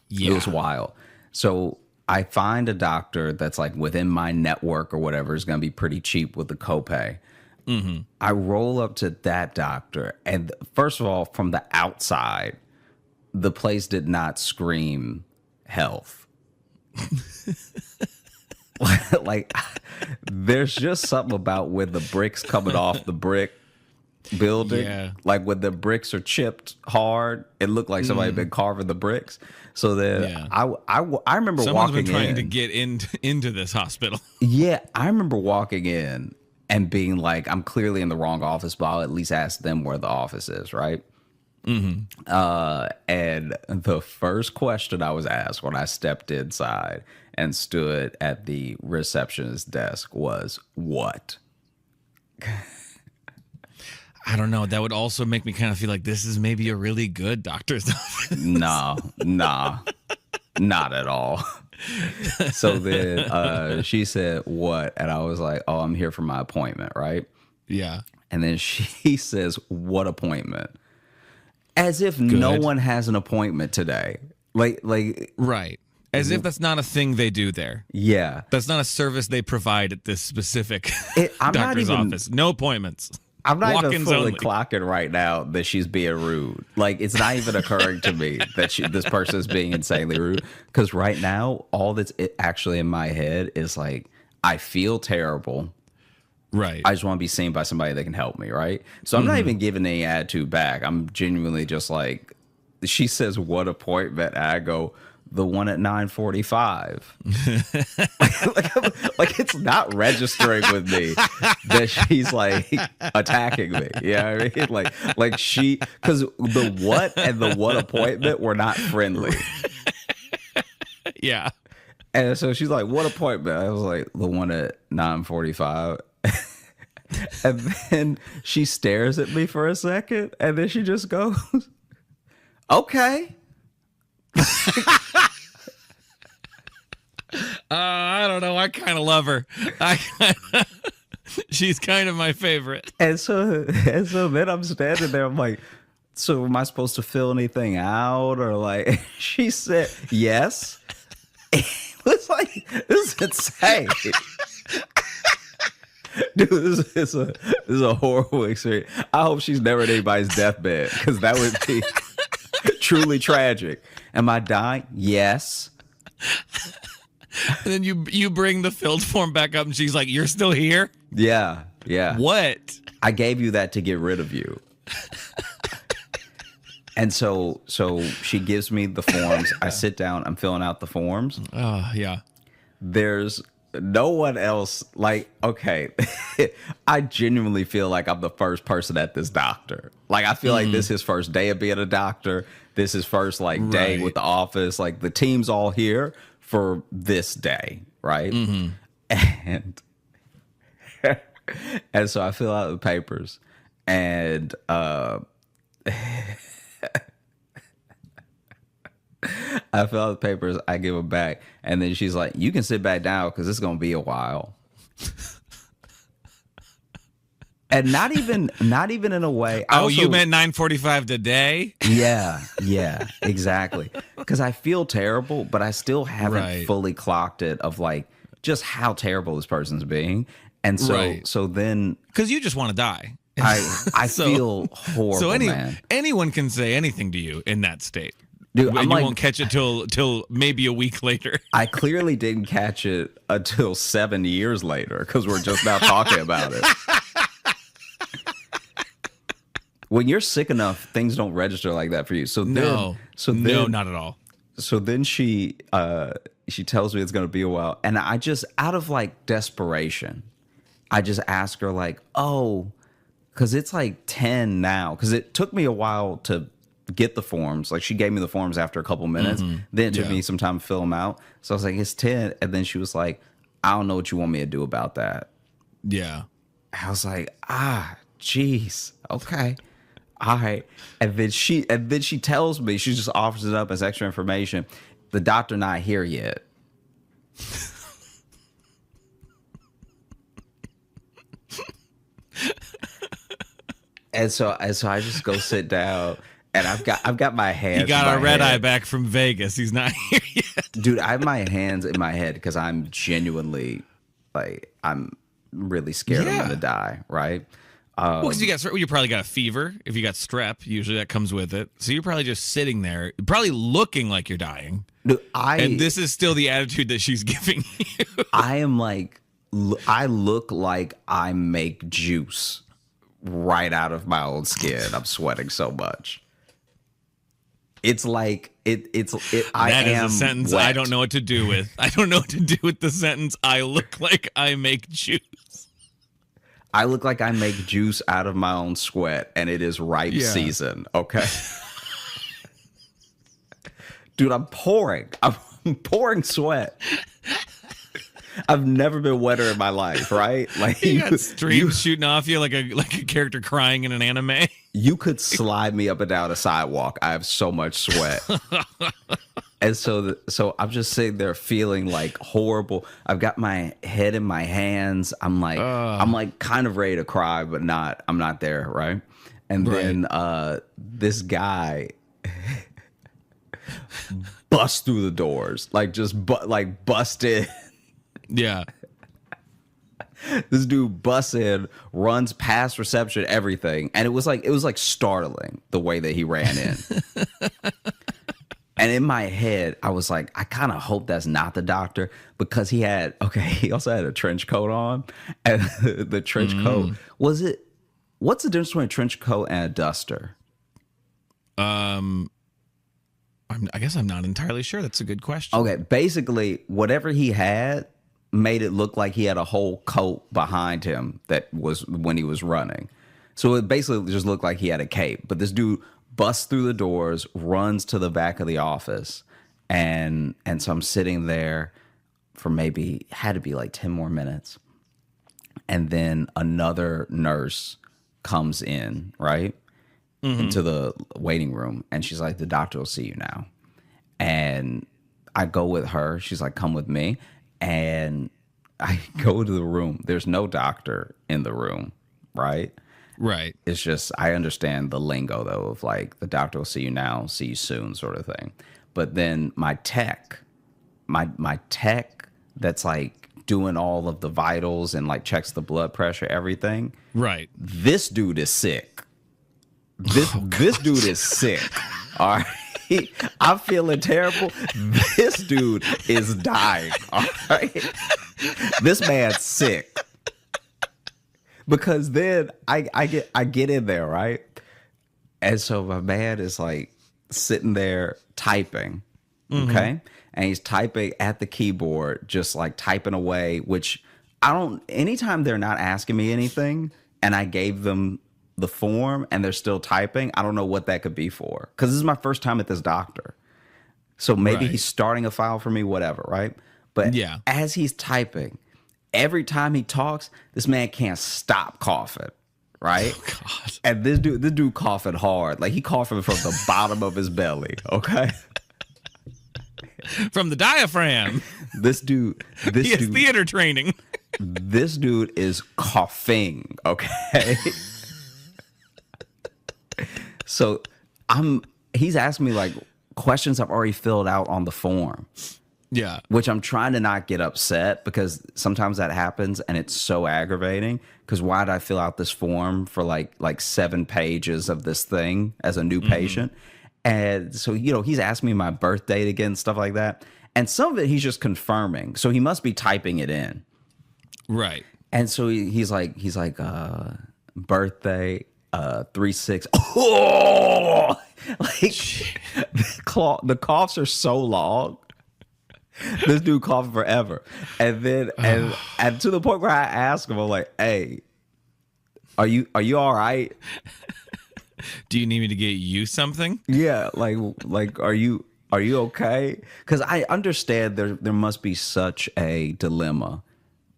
it was wild. So I find a doctor that's like within my network or whatever is going to be pretty cheap with the copay. Mm-hmm. I roll up to that doctor, and first of all, from the outside, the place did not scream health. Like, there's just something about when the bricks coming off the brick building. Yeah. Like when the bricks are chipped hard, it looked like somebody had been carving the bricks. So then I remember Someone's walking been trying in to get into this hospital. Yeah, I remember walking in and being like, I'm clearly in the wrong office, but I'll at least ask them where the office is, right? Mm-hmm. And the first question I was asked when I stepped inside and stood at the receptionist's desk was, what? I don't know. That would also make me kind of feel like this is maybe a really good doctor's office. Nah, not at all. So then she said, what? And I was like, oh, I'm here for my appointment, right? Yeah. And then she says, what appointment? As if no one has an appointment today. Like Right. As if that's not a thing they do there. Yeah. That's not a service they provide at this specific I'm not doctor's even- office. No appointments. I'm not even Walk-ins fully only. clocking right now that she's being rude. Like, it's not even occurring to me that this person is being insanely rude. Because right now, all that's actually in my head is like, I feel terrible. Right. I just want to be seen by somebody that can help me, right? So I'm not even giving any attitude back. I'm genuinely just like, she says, what appointment? And I go, the one at 9:45. like it's not registering with me that she's like attacking me. You know what I mean? Like she, because the what and the what appointment were not friendly. Yeah. And so she's like, what appointment? I was like, the one at 9:45. And then she stares at me for a second, and then she just goes, okay. I don't know. I kind of love her. She's kind of my favorite. And so then I'm standing there. I'm like, so am I supposed to fill anything out? Or like, she said, yes. It was like, this is insane. Dude, this is a horrible experience. I hope she's never at anybody's deathbed, because that would be truly tragic. Am I dying? Yes. And then you bring the filled form back up, and she's like, "You're still here? Yeah. What? I gave you that to get rid of you." And so she gives me the forms. I sit down. I'm filling out the forms. Oh, yeah. There's no one else. Like, okay, I genuinely feel like I'm the first person at this doctor. Like, I feel like this is his first day of being a doctor. This is first day with the office. Like, the team's all here for this day, right? And so I fill out the papers, and I fill out the papers, I give them back, and then she's like, you can sit back down because it's going to be a while. And not even in a way. You meant 9:45 today? Yeah, exactly. Because I feel terrible, but I still haven't fully clocked it of like just how terrible this person's being. And so then, because you just want to die. I feel horrible, man. Anyone can say anything to you in that state. Dude, And I'm you like, won't catch it till maybe a week later. I clearly didn't catch it until 7 years later because we're just now talking about it. When you're sick enough, things don't register like that for you. No, not at all. So then she tells me it's going to be a while, and I just, out of like desperation, I just ask her like, oh, because it's like 10 now, because it took me a while to get the forms. Like, she gave me the forms after a couple minutes. Then it took me some time to fill them out. So I was like, it's 10. And then she was like, I don't know what you want me to do about that. Yeah. I was like, jeez. Okay. All right. And then she tells me, she just offers it up as extra information. The doctor not here yet. And so I just go sit down, and I've got my hands. He got a red eye back from Vegas. He's not here yet. Dude, I have my hands in my head because I'm genuinely, like, I'm really scared I'm gonna die, right? Well, because you probably got a fever. If you got strep, usually that comes with it. So you're probably just sitting there, probably looking like you're dying. Dude, and this is still the attitude that she's giving you. I am like, I look like I make juice right out of my own skin. I'm sweating so much. It's like it. That is a sentence wet. I don't know what to do with. I don't know what to do with the sentence. I look like I make juice. I look like I make juice out of my own sweat, and it is ripe season. Okay, dude, I'm pouring sweat. I've never been wetter in my life, right? Like, you got streams shooting off you like a character crying in an anime. You could slide me up and down a sidewalk. I have so much sweat. And so I'm just sitting there feeling like horrible. I've got my head in my hands. I'm like kind of ready to cry, but I'm not there, right? And then this guy busts through the doors, like just bust in. Yeah. This dude busts in, runs past reception, everything, and it was like startling the way that he ran in. And in my head, I was like, I kind of hope that's not the doctor, because he also had a trench coat on, and the trench coat what's the difference between a trench coat and a duster? I guess I'm not entirely sure. That's a good question. Okay, basically, whatever he had made it look like he had a whole coat behind him that was when he was running. So it basically just looked like he had a cape. But this dude busts through the doors, runs to the back of the office, and so I'm sitting there for maybe, had to be like 10 more minutes. And then another nurse comes in, right? Into the waiting room, and she's like, the doctor will see you now. And I go with her. She's like, come with me. And I go to the room. There's no doctor in the room, right? Right. It's just, I understand the lingo, though, of like, the doctor will see you now, see you soon, sort of thing. But then my tech that's like doing all of the vitals and like checks the blood pressure, everything. Right. This dude is sick. This dude is sick. All right. I'm feeling terrible. This dude is dying. All right. This man's sick. Because then I get in there, right? And so my man is like sitting there typing. Okay. And he's typing at the keyboard, just like typing away, which anytime they're not asking me anything and I gave them the form and they're still typing, I don't know what that could be for. Because this is my first time at this doctor. So maybe he's starting a file for me, whatever, right? But as he's typing, every time he talks, this man can't stop coughing, right? Oh, God. And this dude coughing hard. Like, he coughing from the bottom of his belly, okay? From the diaphragm. This dude. He has theater training. This dude is coughing, okay? So he's asking me like questions I've already filled out on the form. Yeah. which I'm trying to not get upset because sometimes that happens and it's so aggravating. Because why did I fill out this form for like 7 pages of this thing as a new patient? And so, he's asking me my birth date again, stuff like that. And some of it he's just confirming. So he must be typing it in. Right. And so he's like, birthday, 3/6. Oh, like the coughs are so long. This dude coughing forever, and then and to the point where I ask him, I'm like, "Hey, are you all right? Do you need me to get you something? Yeah, like are you okay? Because I understand there must be such a dilemma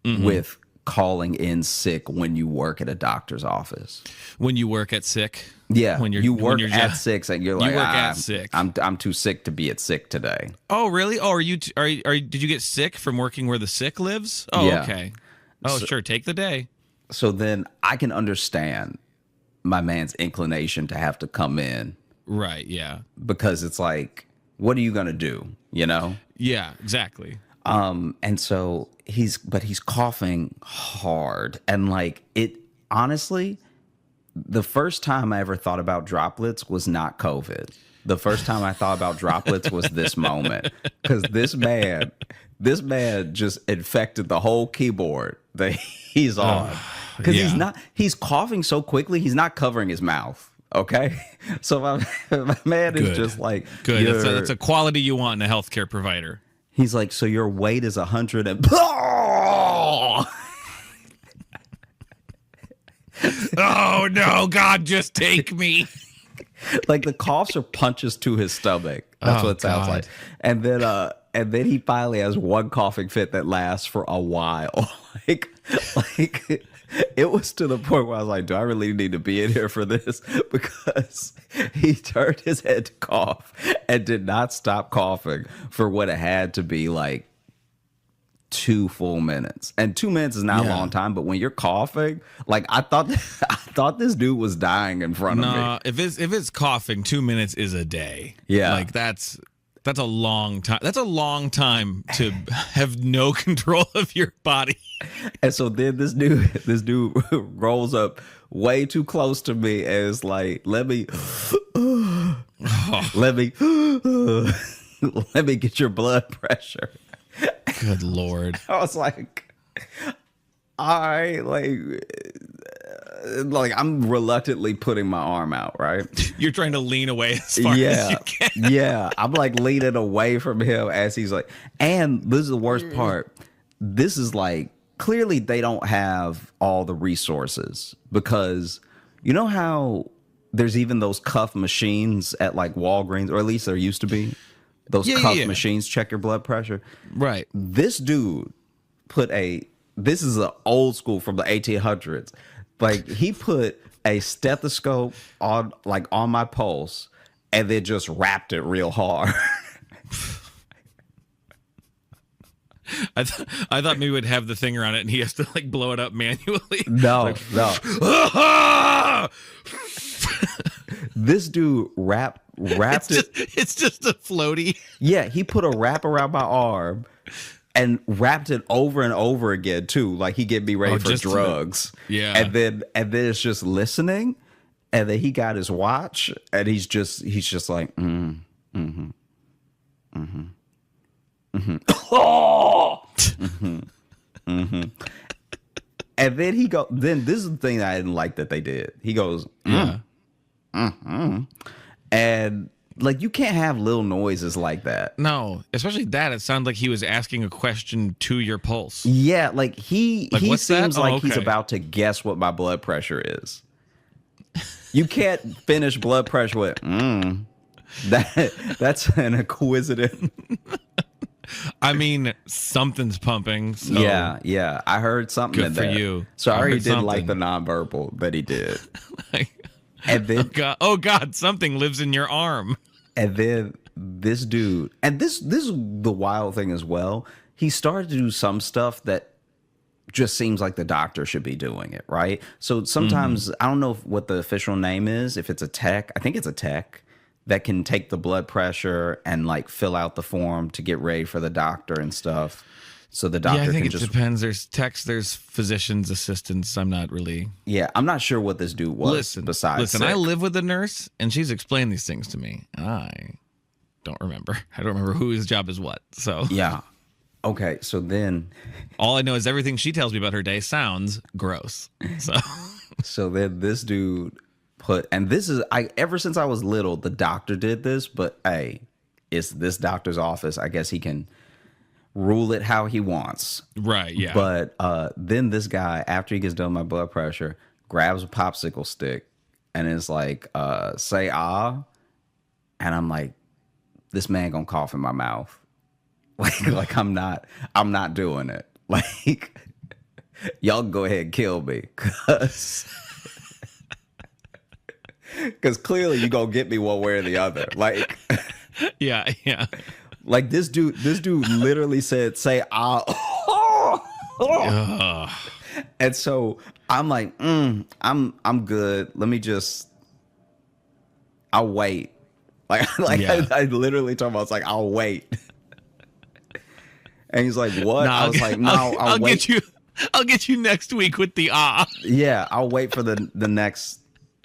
with calling in sick when you work at a doctor's office. When you work at sick? Yeah, When you work you're at just- sick, and you're like, you work at sick. I'm too sick to be at sick today. Oh, really? Oh, did you get sick from working where the sick lives? Oh, Yeah. okay. Oh, sure. Take the day. So then I can understand my man's inclination to have to come in Right. Yeah. because it's like, what are you gonna do? Yeah, exactly. And so he's coughing hard, and like it honestly, the first time I ever thought about droplets was not COVID. The first time I thought about droplets was this moment, because this man just infected the whole keyboard that he's on, because yeah. he's coughing so quickly, he's not covering his mouth. Okay, so my man is Good. just like, Good. That's a quality you want in a healthcare provider. he's like, so your weight is 100 and Oh no, God, just take me. like the coughs are punches to his stomach. That's Oh, what it sounds God. like. And then he finally has one coughing fit that lasts for a while. like it was to the point where I was like, do I really need to be in here for this? Because he turned his head to cough and did not stop coughing for what it had to be like 2 full minutes. And 2 minutes is not a Yeah. long time, but when you're coughing, like I thought this dude was dying in front of me. No, if it's coughing, 2 minutes is a day. Yeah. Like that's a long time. That's a long time to have no control of your body. And so then this dude rolls up way too close to me and is like, let me get your blood pressure. Good Lord. I was like, all right, like I'm reluctantly putting my arm out, right? You're trying to lean away as far as Yeah, you can. yeah. I'm like leaning away from him as he's like, and this is the worst part. This is like, clearly they don't have all the resources, because you know how there's even those cuff machines at like Walgreens, or at least there used to be those cuff machines check your blood pressure. Right. This dude this is an old school from the 1800s. Like he put a stethoscope on my pulse and then just wrapped it real hard. I thought maybe we'd have the thing around it and he has to like blow it up manually. No. This dude wrapped it. It's just a floaty. Yeah, he put a wrap around my arm and wrapped it over and over again too. Like he get me ready for just to- drugs. Yeah. And then it's just listening. And then he got his watch and he's just like, And then then this is the thing that I didn't like that they did. He goes, and like you can't have little noises like that. No, especially that. It sounded like he was asking a question to your pulse. Yeah, like he what's that? seems Oh, like he's okay. about to guess what my blood pressure is. You can't finish blood pressure with that's an acquisitive. I mean, something's pumping. So Yeah. I heard something Good in for there. you. So I I already heard did like the something. nonverbal that he did. like, And then oh God, something lives in your arm. And then this dude, and this is the wild thing as well. He started to do some stuff that just seems like the doctor should be doing it, right? So sometimes I don't know what the official name is. If it's a tech, I think it's a tech. that can take the blood pressure and like fill out the form to get ready for the doctor and stuff. So the doctor I think can it just depends. There's techs, there's physicians, assistants. I'm not really. Yeah, I'm not sure what this dude was. Listen. sick. I live with a nurse, and she's explained these things to me. I don't remember. I don't remember whose job is what. So Yeah. Okay, so then all I know is everything she tells me about her day sounds gross. So then this dude and this is ever since I was little, the doctor did this, but hey, it's this doctor's office. I guess he can rule it how he wants. right, yeah. But then this guy, after he gets done with my blood pressure, grabs a popsicle stick and is like, say ah. And I'm like, this man gonna cough in my mouth. Like I'm not doing it. Like, y'all go ahead and kill me. Cause clearly you gonna get me one way or the other. Like, yeah. like this dude literally said, say ah. Ugh. And so I'm like, I'm good. Let me just, I'll wait. Yeah. I literally told him, I was like, I'll wait. And he's like, what? Nah, I was like, no, I'll wait. I'll get you next week with the Yeah, I'll wait for the next.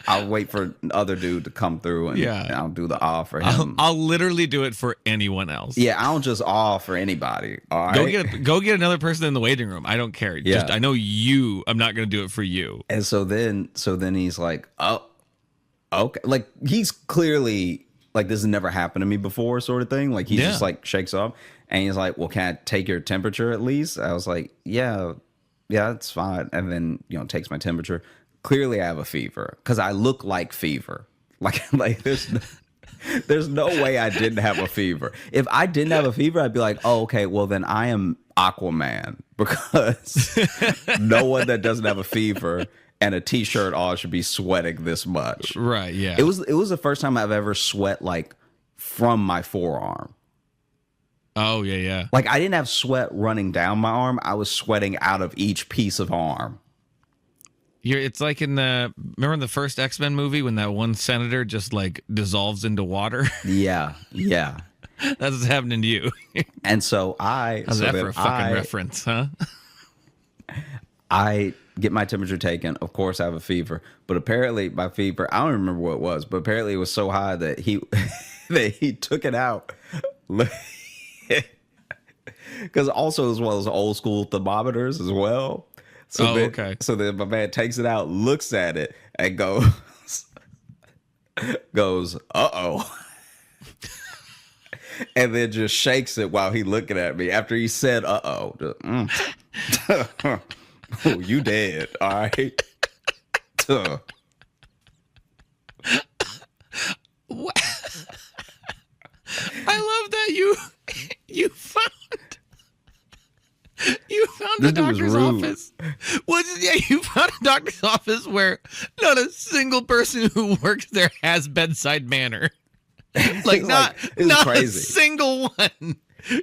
I'll wait for the other dude to come through and, Yeah. and I'll do the awe for him. I'll literally do it for anyone else. Yeah, I don't just awe for anybody. All right. Go get another person in the waiting room. I don't care. Yeah. Just I know you. I'm not gonna do it for you. And so then he's like, oh, okay. Like he's clearly like this has never happened to me before, sort of thing. Like he just like shakes off and he's like, well, can I take your temperature at least? I was like, yeah, it's fine. And then, takes my temperature. Clearly I have a fever because I look like fever. Like there's no way I didn't have a fever. If I didn't have a fever, I'd be like, oh, okay, well then I am Aquaman because no one that doesn't have a fever and a t-shirt on should be sweating this much. Right, yeah. It was the first time I've ever sweat like from my forearm. Oh, yeah. Like I didn't have sweat running down my arm. I was sweating out of each piece of arm. It's like remember in the first X-Men movie when that one senator just like dissolves into water? Yeah. That's what's happening to you. And so How's that for a fucking reference, huh? I get my temperature taken. Of course, I have a fever, but apparently my fever, I don't remember what it was, but apparently it was so high that he took it out. Because also as well as old school thermometers as well. So okay. So then my man takes it out, looks at it, and goes, uh-oh. And then just shakes it while he looking at me. After he said, uh-oh. Oh, you dead, all right? I love that you found This a dude was doctor's rude. office. You found a doctor's office where not a single person who works there has bedside manner. Like not crazy. a single one.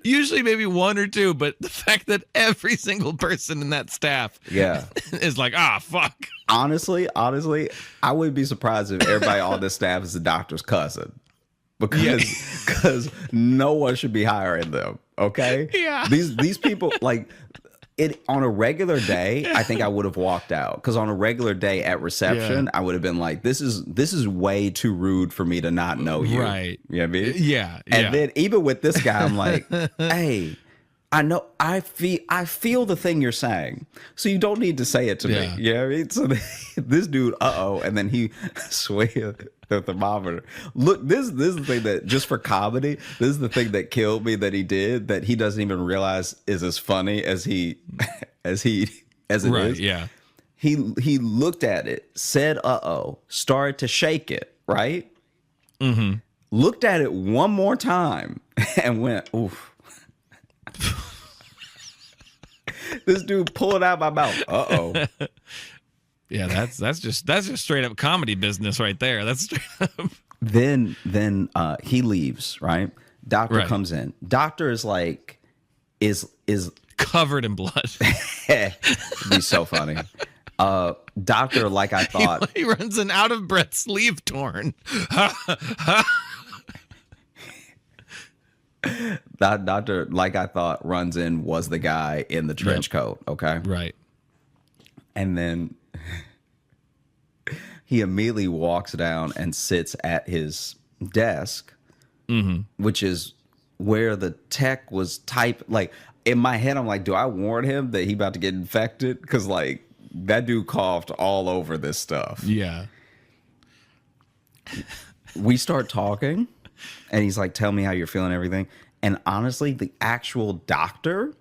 Usually maybe one or two, but the fact that every single person in that staff is like, fuck. Honestly, I wouldn't be surprised if everybody on this staff is the doctor's cousin. Because no one should be hiring them. Okay? Yeah. These people, like, it on a regular day, I think I would have walked out. Because on a regular day at reception, I would have been like, this is way too rude for me to not know you. Right. You know what I mean? Yeah. And then even with this guy, I'm like, hey, I feel the thing you're saying. So you don't need to say it to me. You know what I mean? So this dude, and then he swings the thermometer. Look, this is the thing that, just for comedy, this is the thing that killed me that he did, that he doesn't even realize is as funny as it is. Yeah. He looked at it, said started to shake it, right? Mm-hmm. Looked at it one more time and went, oof. This dude pulled it out of my mouth. Yeah, that's just straight up comedy business right there. That's straight up. Then he leaves, right? Doctor comes in. Doctor is like is covered in blood. It'd be so funny. Doctor, like I thought. He runs an out of breath sleeve torn. That doctor, like I thought, runs in, was the guy in the trench coat. Okay. Right. And then he immediately walks down and sits at his desk, which is where the tech was typed. Like, in my head, I'm like, do I warn him that he about to get infected? Because, like, that dude coughed all over this stuff. Yeah. We start talking, and he's like, tell me how you're feeling, everything. And honestly, the actual doctor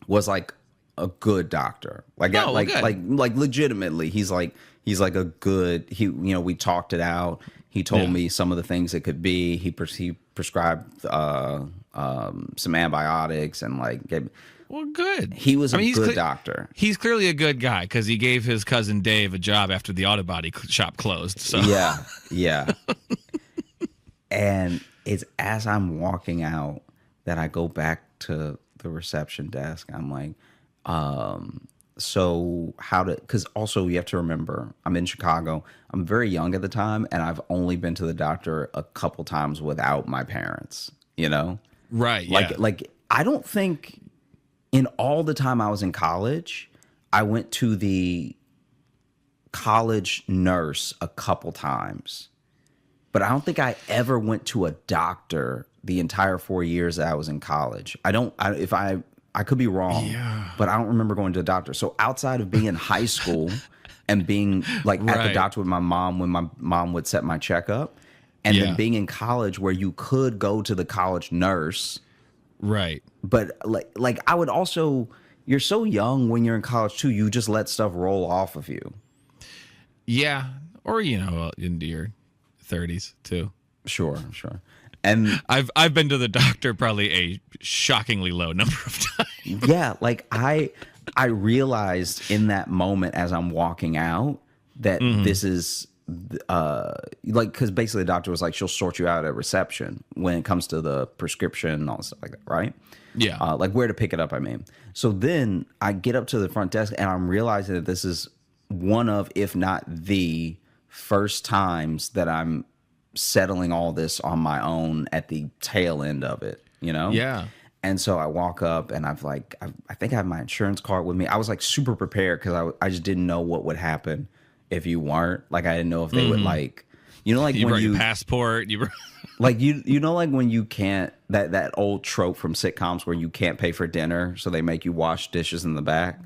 was like a good doctor. Like, Oh, like, good. like legitimately, he's like a good, we talked it out. He told me some of the things it could be. He prescribed some antibiotics and like gave. Well, good. He was a he's good doctor. He's clearly a good guy because he gave his cousin Dave a job after the auto body shop closed. So Yeah. And it's as I'm walking out that I go back to the reception desk. I'm like, so how to, because also you have to remember, I'm in Chicago. I'm very young at the time, and I've only been to the doctor a couple times without my parents, Right. Like I don't think in all the time I was in college, I went to the college nurse a couple times, but I don't think I ever went to a doctor the entire 4 years that I was in college. I could be wrong, but I don't remember going to a doctor. So outside of being in high school and being like at the doctor with my mom when my mom would set my checkup, and then being in college where you could go to the college nurse. Right. But like I would also, you're so young when you're in college too, you just let stuff roll off of you. Yeah. Or, into your 30s too. Sure. And I've been to the doctor probably a shockingly low number of times. yeah, like I realized in that moment as I'm walking out that this is like, because basically the doctor was like, she'll sort you out at reception when it comes to the prescription and all stuff like that, right? Yeah. Like where to pick it up, I mean. So then I get up to the front desk and I'm realizing that this is one of, if not the first times that I'm settling all this on my own at the tail end of it, Yeah. And so I walk up and I think I have my insurance card with me. I was like super prepared because I just didn't know what would happen if you weren't. Like I didn't know if they would like, like You when brought you your passport. You like like when you can't, that old trope from sitcoms where you can't pay for dinner, so they make you wash dishes in the back.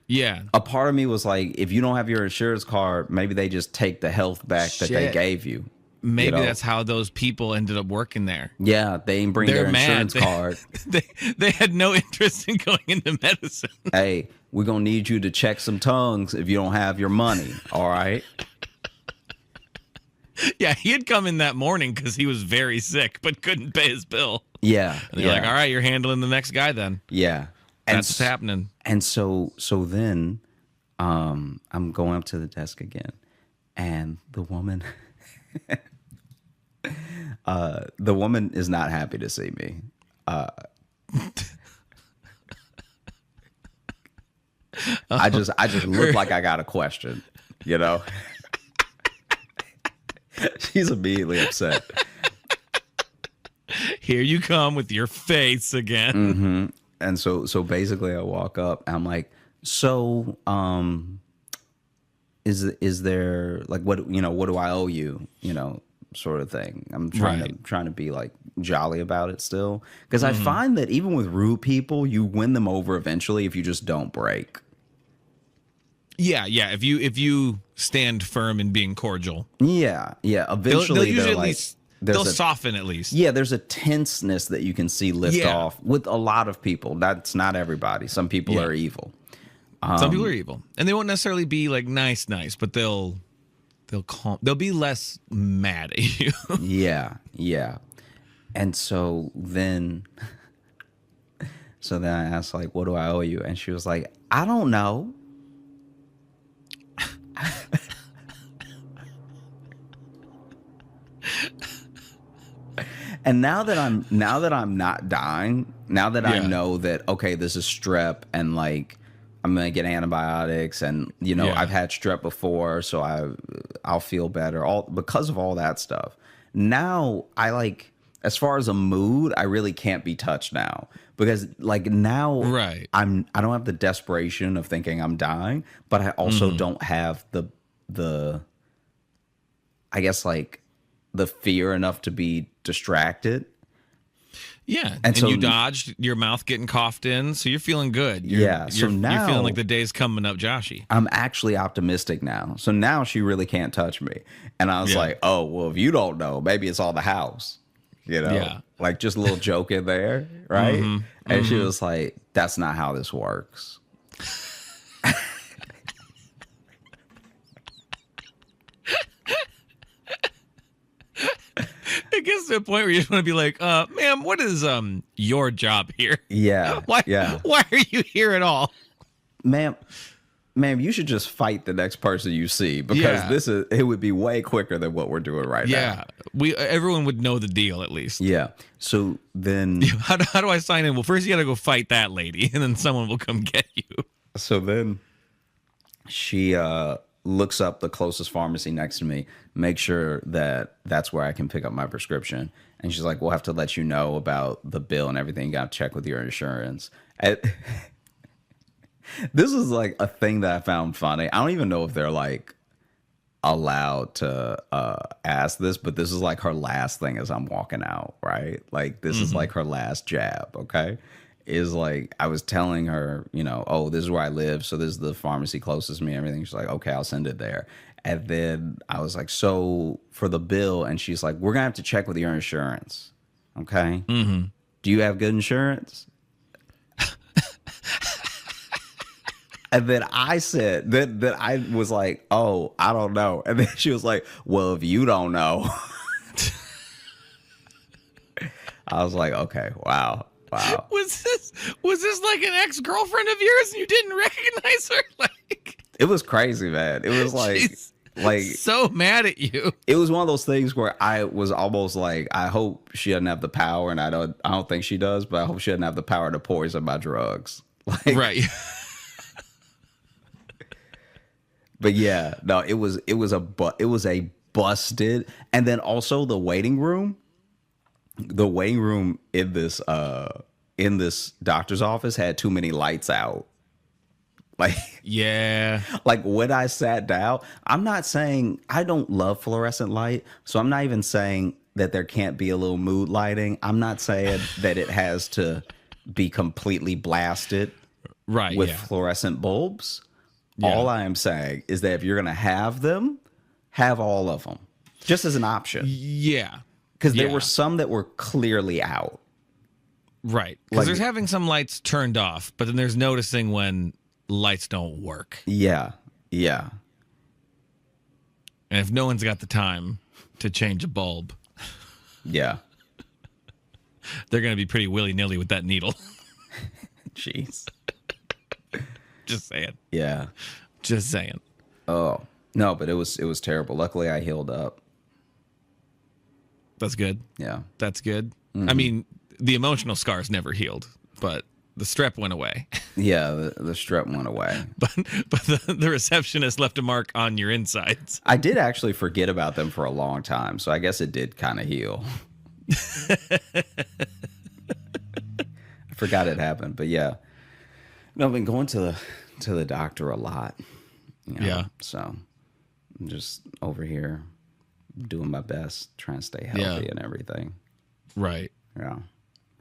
Yeah. A part of me was like, if you don't have your insurance card, maybe they just take the health back that they Shit. gave you. Maybe that's how those people ended up working there. Yeah, they didn't bring They're their mad. insurance card. They had no interest in going into medicine. Hey, we're going to need you to check some tongues if you don't have your money, all right? Yeah, he had come in that morning because he was very sick but couldn't pay his bill. Yeah. And they're like, all right, you're handling the next guy then. Yeah. That's what's happening. And so then I'm going up to the desk again, and the woman the woman is not happy to see me. I just look like I got a question, She's immediately upset. Here you come with your face again. Mm-hmm. And so basically I walk up and I'm like, so is there like what do I owe you, sort of thing. I'm trying to be like jolly about it still, because I find that even with rude people, you win them over eventually if you just don't break. Yeah. If you stand firm in being cordial. Yeah. Eventually they'll soften at least. Yeah, there's a tenseness that you can see lift off with a lot of people. That's not everybody. Some people are evil. Some people are evil, and they won't necessarily be like nice, but they'll be less mad at you. Yeah. And so then I asked, like, what do I owe you? And she was like, I don't know. And now that I'm not dying, now that I know that, okay, this is strep, and like I'm gonna get antibiotics, and I've had strep before, so I'll feel better, all because of all that stuff. Now I like as far as a mood, I really can't be touched now because like now Right. I don't have the desperation of thinking I'm dying, but I also don't have the I guess like the fear enough to be distracted. Yeah, And so you dodged your mouth getting coughed in, so you're feeling good. So now you're feeling like the day's coming up, Joshy. I'm actually optimistic now. So now she really can't touch me. And I was like, oh, well, if you don't know, maybe it's all the house. You know? Yeah. Like just a little joke in there, right? And she was like, that's not how this works. It gets to a point where you just want to be like, ma'am, what is your job here? Yeah. Why Yeah. why are you here at all? Ma'am, you should just fight the next person you see because it would be way quicker than what we're doing right now. Yeah. Everyone would know the deal at least. Yeah. So then How do I sign in? Well, first you gotta go fight that lady, and then someone will come get you. So then she looks up the closest pharmacy next to me, make sure that that's where I can pick up my prescription. And she's like, we'll have to let you know about the bill and everything. You got to check with your insurance. This is like a thing that I found funny. I don't even know if they're like allowed to ask this, but this is like her last thing as I'm walking out, right? Like this is like her last jab, okay? Is like I was telling her, you know, oh, this is where I live, so this is the pharmacy closest to me, everything. She's like, okay, I'll send it there. And then I was like, so for the bill, and she's like, we're gonna have to check with your insurance, okay? Do you have good insurance? And then I said that I was like, oh, I don't know. And then she was like, well, if you don't know. I was like, okay, wow. Was this like an ex-girlfriend of yours and you didn't recognize her? Like, it was crazy, man. It was like she's like so mad at you. it was one of those things where I was almost like, I hope she doesn't have the power, and I don't think she does, but I hope she doesn't have the power to poison my drugs. Like, Right. but yeah, no, it was a busted, and then also the waiting room in this doctor's office had too many lights out. Like, Yeah. like when I sat down, I'm not saying I don't love fluorescent light, so I'm not even saying that there can't be a little mood lighting. I'm not saying that it has to be completely blasted Right. with Yeah. fluorescent bulbs. Yeah. All I am saying is that if you're going to have them, have all of them, just as an option. Yeah. Because there were some that were clearly out. Right. Because Like- there's having some lights turned off, but then there's noticing when lights don't work. Yeah. Yeah. And if no one's got the time to change a bulb, Yeah. they're going to be pretty willy-nilly with that needle. Jeez. Just saying. Yeah. Just saying. Oh, no, but it was terrible. Luckily I healed up. That's good. Yeah. That's good. I mean, the emotional scars never healed, but the strep went away. Yeah, the strep went away. but the receptionist left a mark on your insides. I did actually forget about them for a long time, so I guess it did kind of heal. I forgot it happened, but yeah. No, I've been going to the doctor a lot. You know, Yeah. So I'm just over here doing my best, trying to stay healthy and everything. Right. Yeah.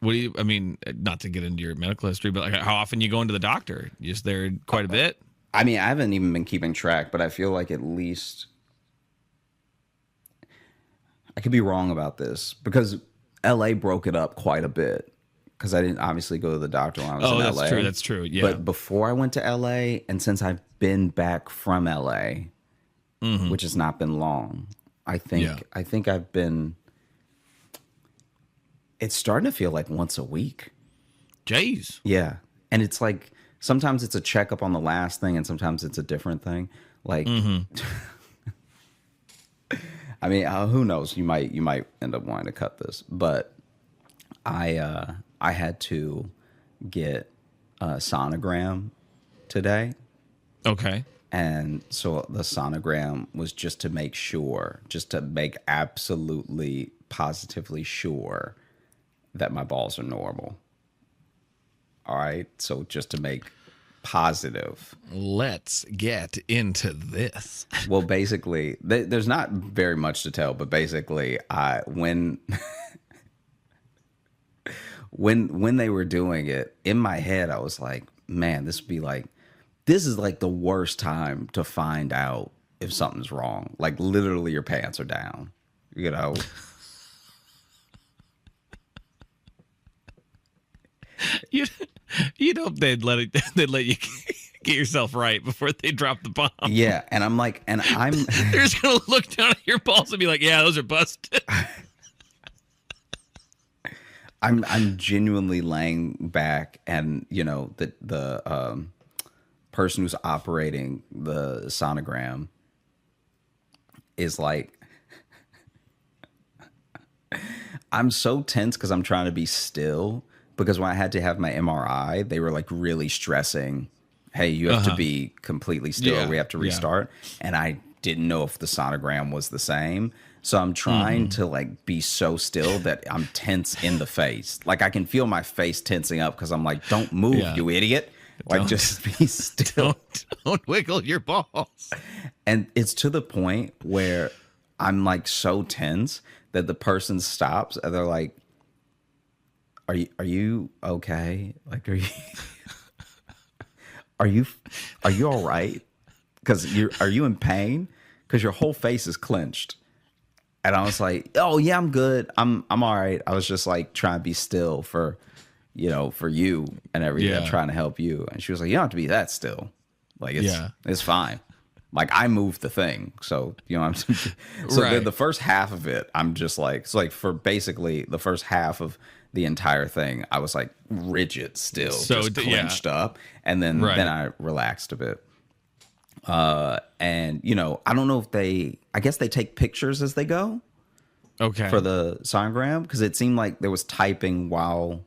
What do you, I mean, not to get into your medical history, but like how often you go into the doctor? You just there quite a bit? I mean, I haven't even been keeping track, but I feel like at least I could be wrong about this because LA broke it up quite a bit because I didn't obviously go to the doctor when I was in LA. Oh, that's true. That's true. Yeah. But before I went to LA, and since I've been back from LA, which has not been long, I think I've been. It's starting to feel like once a week. Jeez. Yeah. And it's like sometimes it's a checkup on the last thing and sometimes it's a different thing. Like I mean, who knows? You might end up wanting to cut this, but I had to get a sonogram today. Okay. And so the sonogram was just to make absolutely positively sure that my balls are normal. All right. So just to make positive. Let's get into this. Well, basically, there's not very much to tell, but basically, when when they were doing it, in my head, I was like, man, this is like the worst time to find out if something's wrong. Like literally your pants are down, you know? You'd hope they'd let you get yourself right before they drop the bomb. Yeah. And I'm like, and I'm They're just gonna look down at your balls and be like, yeah, those are busted. I'm genuinely laying back, and you know the person who's operating the sonogram is like, I'm so tense because I'm trying to be still, because when I had to have my MRI, they were like really stressing, hey, you have to be completely still, or we have to restart. And I didn't know if the sonogram was the same. So I'm trying to like be so still that I'm tense in the face. Like I can feel my face tensing up because I'm like, don't move, you idiot. Like just be still. Don't wiggle your balls. And it's to the point where I'm like so tense that the person stops and they're like, are you okay? Like, are you all right? Because are you in pain? Because your whole face is clenched. And I was like, oh yeah, I'm good. I'm all right. I was just like trying to be still for you and everything. I'm trying to help you. And she was like, you don't have to be that still. Like it's fine. Like I moved the thing. So, you know, I'm so right. the first half of it, I'm just like, it's like for basically the first half of the entire thing, I was like rigid still, so just clenched up. And then I relaxed a bit. And you know, I don't know if I guess they take pictures as they go. Okay. For the sonogram, because it seemed like there was typing while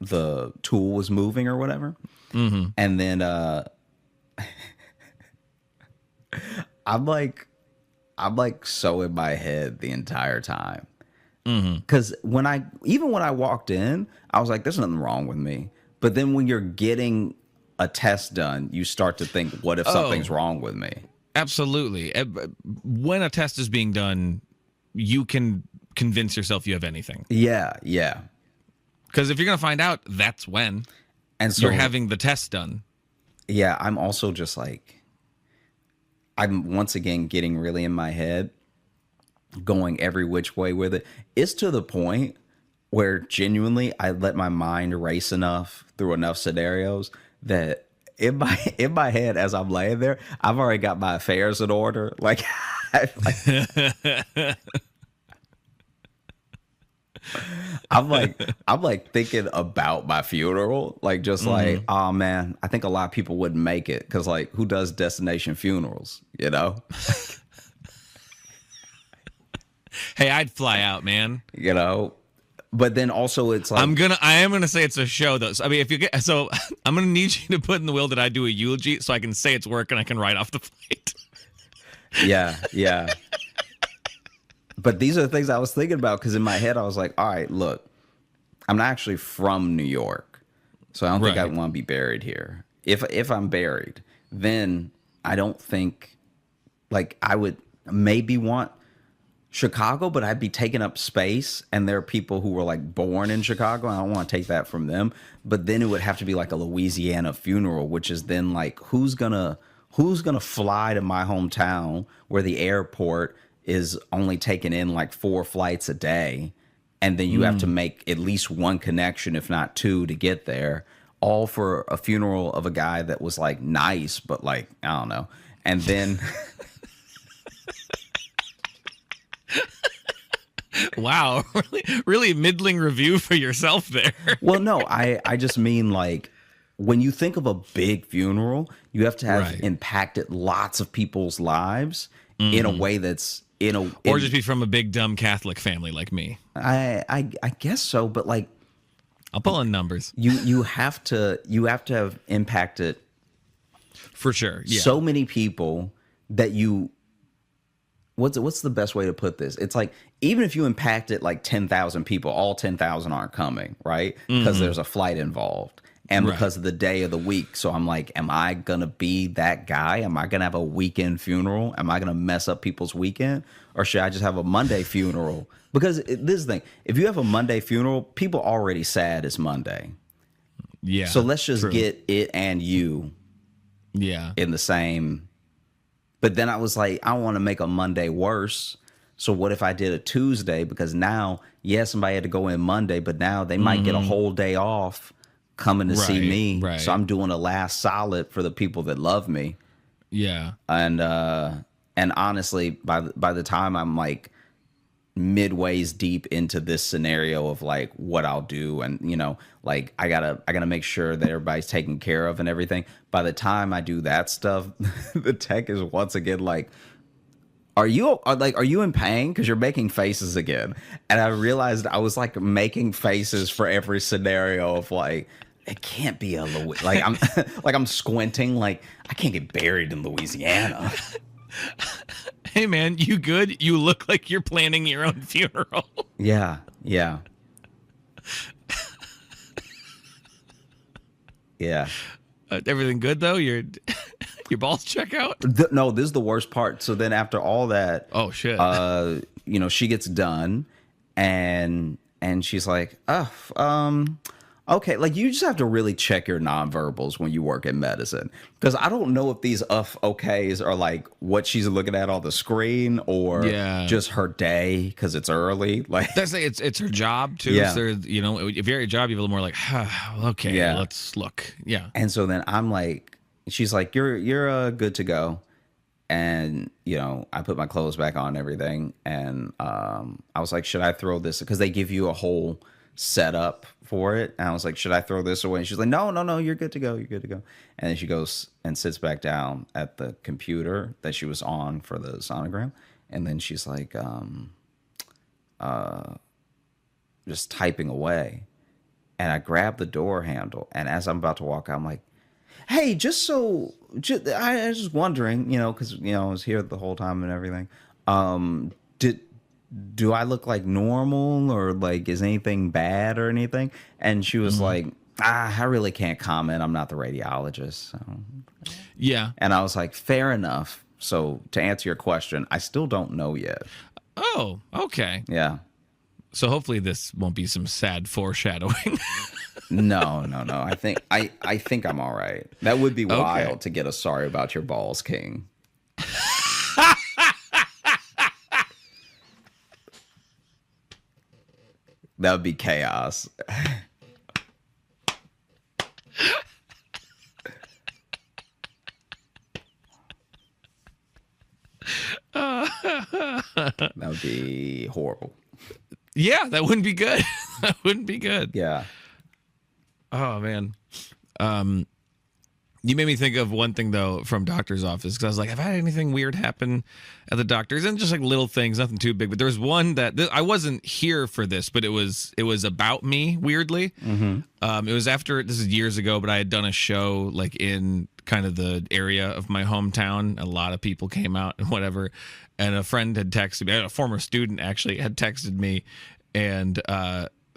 the tool was moving or whatever. And then I'm like so in my head the entire time. Because when I walked in, I was like, there's nothing wrong with me. But then when you're getting a test done, you start to think, what if something's wrong with me? Absolutely. When a test is being done, you can convince yourself you have anything. Yeah. Because if you're going to find out, that's when. And so you're having the test done. Yeah, I'm also just like, I'm once again getting really in my head, going every which way with it. It's to the point where genuinely I let my mind race enough through enough scenarios that in my head as I'm laying there, I've already got my affairs in order. Like, I'm like thinking about my funeral, like just like, oh man, I think a lot of people wouldn't make it because like who does destination funerals, you know? Hey, I'd fly out, man. You know, but then also it's like I am gonna say it's a show though. So, I mean, I'm gonna need you to put in the will that I do a eulogy so I can say it's work and I can write off the flight. Yeah. But these are the things I was thinking about because in my head I was like, all right, look, I'm not actually from New York, so I don't think I want to be buried here. If I'm buried, then I don't think like I would maybe want Chicago, but I'd be taking up space, and there are people who were like born in Chicago, and I don't want to take that from them. But then it would have to be like a Louisiana funeral, which is then like who's gonna fly to my hometown where the airport is only taking in like 4 flights a day, and then you have to make at least one connection, if not 2, to get there, all for a funeral of a guy that was like nice, but like I don't know, and then. Wow, really middling review for yourself there. Well, no, I just mean like when you think of a big funeral, you have to have impacted lots of people's lives in a way that's or just be from a big dumb Catholic family like me. I guess so, but like I'll pull in numbers. You have to have impacted for sure. Yeah. So many people that you what's the best way to put this? It's like, even if you impacted like 10,000 people, all 10,000 aren't coming, right? Because there's a flight involved and because of the day of the week. So I'm like, am I going to be that guy? Am I going to have a weekend funeral? Am I going to mess up people's weekend? Or should I just have a Monday funeral? Because this is the thing. If you have a Monday funeral, people already sad it's Monday. Yeah. So let's just get it and you in the same. But then I was like, I don't want to make a Monday worse. So what if I did a Tuesday? Because now, somebody had to go in Monday, but now they might get a whole day off coming to see me. Right. So I'm doing a last solid for the people that love me. Yeah. And honestly, by the time I'm like midways deep into this scenario of like what I'll do, and like I gotta make sure that everybody's taken care of and everything. By the time I do that stuff, the tech is once again like, are you in pain? Because you're making faces again. And I realized I was like making faces for every scenario of like, it can't be a like I'm like I'm squinting, like I can't get buried in Louisiana. Hey man, you good? You look like you're planning your own funeral. Yeah. Yeah. Everything good though? Your balls check out? No, this is the worst part. So then after all that, oh shit. She gets done and she's like, okay, like you just have to really check your nonverbals when you work in medicine, because I don't know if these okays are like what she's looking at on the screen or just her day because it's early. Like that's it's her job too. Yeah. So if you're at your job, you're a little more like, okay, let's look. Yeah. And so then I'm like, she's like, you're good to go. And I put my clothes back on and everything, and I was like, should I throw this? Because they give you a whole setup for it, and I was like, should I throw this away? And she's like, no, you're good to go, and then she goes and sits back down at the computer that she was on for the sonogram, and then she's like just typing away, and I grabbed the door handle, and as I'm about to walk out, I'm like, hey, I was just wondering, because I was here the whole time and everything, do I look like normal, or like is anything bad or anything? And she was like, I really can't comment. I'm not the radiologist. So. Yeah. And I was like, fair enough. So to answer your question, I still don't know yet. Oh, okay. Yeah. So hopefully this won't be some sad foreshadowing. No. I think I'm all right. That would be wild to get a sorry about your balls, King. That would be chaos. That would be horrible. Yeah, that wouldn't be good. That wouldn't be good. Yeah. Oh man. You made me think of one thing though from doctor's office, because I was like, have I had anything weird happen at the doctor's? And just like little things, nothing too big. But there was one that I wasn't here for this, but it was about me weirdly. Mm-hmm. It was after, this is years ago, but I had done a show like in kind of the area of my hometown. A lot of people came out and whatever. And a friend had texted me, a former student actually had texted me and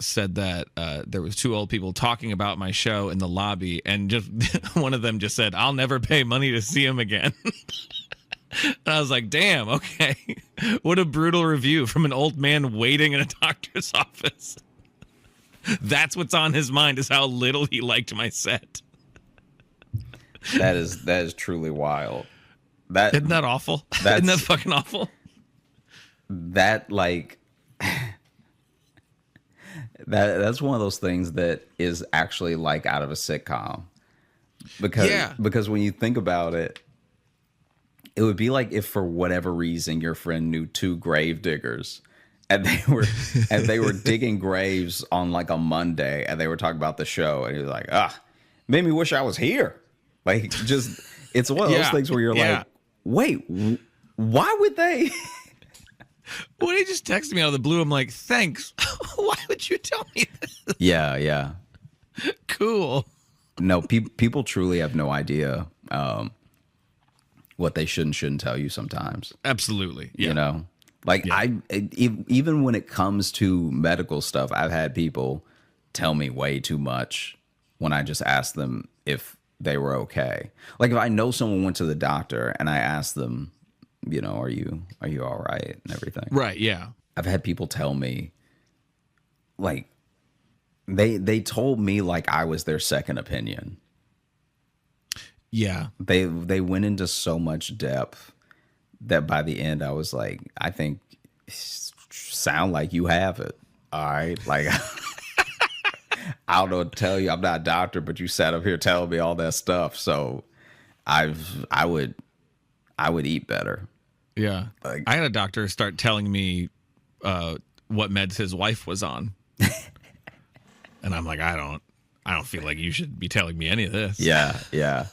said that there was two old people talking about my show in the lobby, and just one of them just said, I'll never pay money to see him again. And I was like, damn, okay. What a brutal review from an old man waiting in a doctor's office. That's what's on his mind, is how little he liked my set. That is truly wild. Isn't that awful? Isn't that fucking awful? That like that's one of those things that is actually like out of a sitcom. Because when you think about it, it would be like if for whatever reason your friend knew two grave diggers and they were digging graves on like a Monday, and they were talking about the show, and he was like, made me wish I was here. Like, just, it's one of those things where you're like, wait, why would they? When he just texted me out of the blue, I'm like, thanks. Why would you tell me this? Yeah. Cool. No, people truly have no idea what they shouldn't tell you sometimes. Absolutely. Yeah. You know, like even when it comes to medical stuff, I've had people tell me way too much when I just ask them if they were okay. Like if I know someone went to the doctor and I ask them, you know, are you all right and everything. Right. Yeah. I've had people tell me like they told me like I was their second opinion. Yeah. They went into so much depth that by the end I was like, I think sound like you have it. All right. Like I don't know what to tell you. I'm not a doctor, but you sat up here telling me all that stuff. So I would eat better. Yeah. Like, I had a doctor start telling me what meds his wife was on. And I'm like, I don't feel like you should be telling me any of this. Yeah, yeah.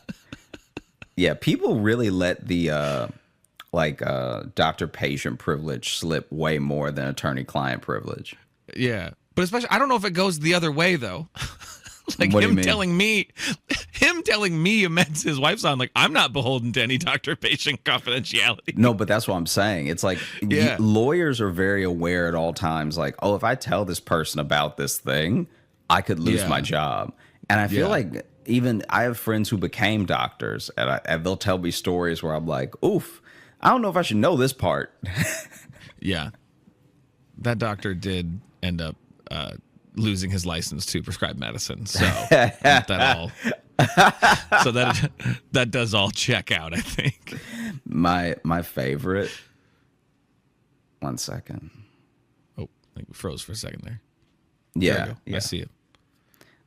Yeah, people really let the doctor-patient privilege slip way more than attorney-client privilege. Yeah. But especially, I don't know if it goes the other way, though. Like What do you him mean? telling me a meds his wife's on, like, I'm not beholden to any doctor-patient confidentiality. No, but that's what I'm saying. It's like Yeah. lawyers are very aware at all times, like, oh, if I tell this person about this thing, I could lose my job. And I feel like even I have friends who became doctors, and they'll tell me stories where I'm like, oof, I don't know if I should know this part. Yeah. That doctor did end up losing his license to prescribe medicine. So that does all check out, I think. My favorite. One second. Oh, I think we froze for a second there. Yeah, There we go. yeah. I see it.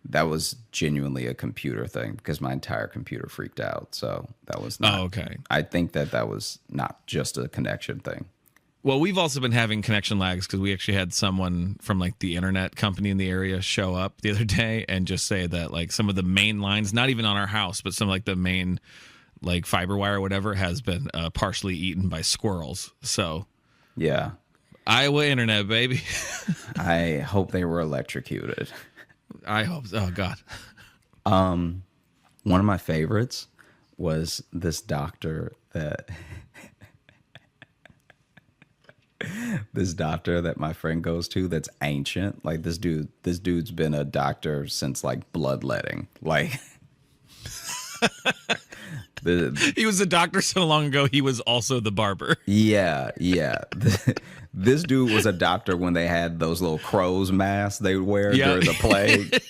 That was genuinely a computer thing because my entire computer freaked out. So that was not. Oh, okay. I think that was not just a connection thing. Well, we've also been having connection lags because we actually had someone from like the internet company in the area show up the other day and just say that like some of the main lines, not even on our house, but some like the main like fiber wire or whatever has been partially eaten by squirrels. So Yeah. Iowa internet, baby. I hope they were electrocuted. I hope so. Oh, God. One of my favorites was this doctor that my friend goes to that's ancient. Like this dude's been a doctor since like bloodletting. Like He was a doctor so long ago, he was also the barber. yeah. This dude was a doctor when they had those little crow's masks they would wear during the plague.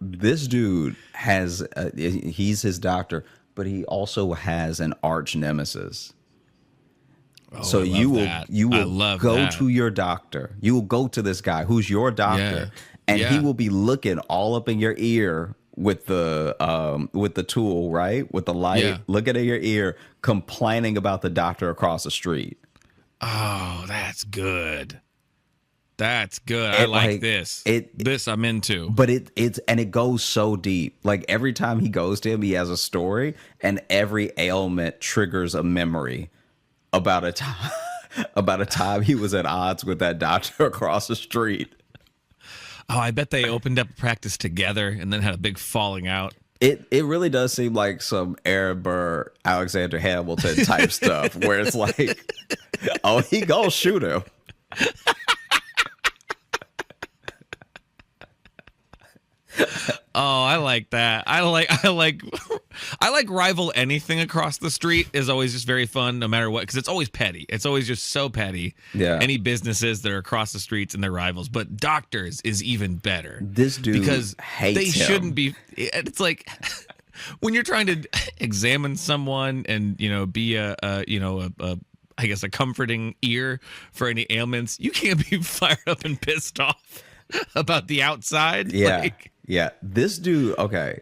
This dude has, he's his doctor, but he also has an arch nemesis. Oh, So I love you that. will go to your doctor. You will go to this guy who's your doctor, and he will be looking all up in your ear with the tool, right? With the light, looking at your ear, complaining about the doctor across the street. Oh, that's good. That's good. I like this. This I'm into. But it goes so deep. Like every time he goes to him, he has a story, and every ailment triggers a memory about a time he was at odds with that doctor across the street. Oh, I bet they opened up practice together and then had a big falling out. It really does seem like some Aaron Burr, Alexander Hamilton type stuff where it's like, oh, he gonna shoot him. Oh, I like that. I like rival anything across the street is always just very fun no matter what, because it's always petty. It's always just so petty. Yeah. Any businesses that are across the streets and their rivals, but doctors is even better. This dude because hates they him. shouldn't be. It's like when you're trying to examine someone and be I guess a comforting ear for any ailments. You can't be fired up and pissed off about the outside. Yeah. Like, Yeah. This dude, okay.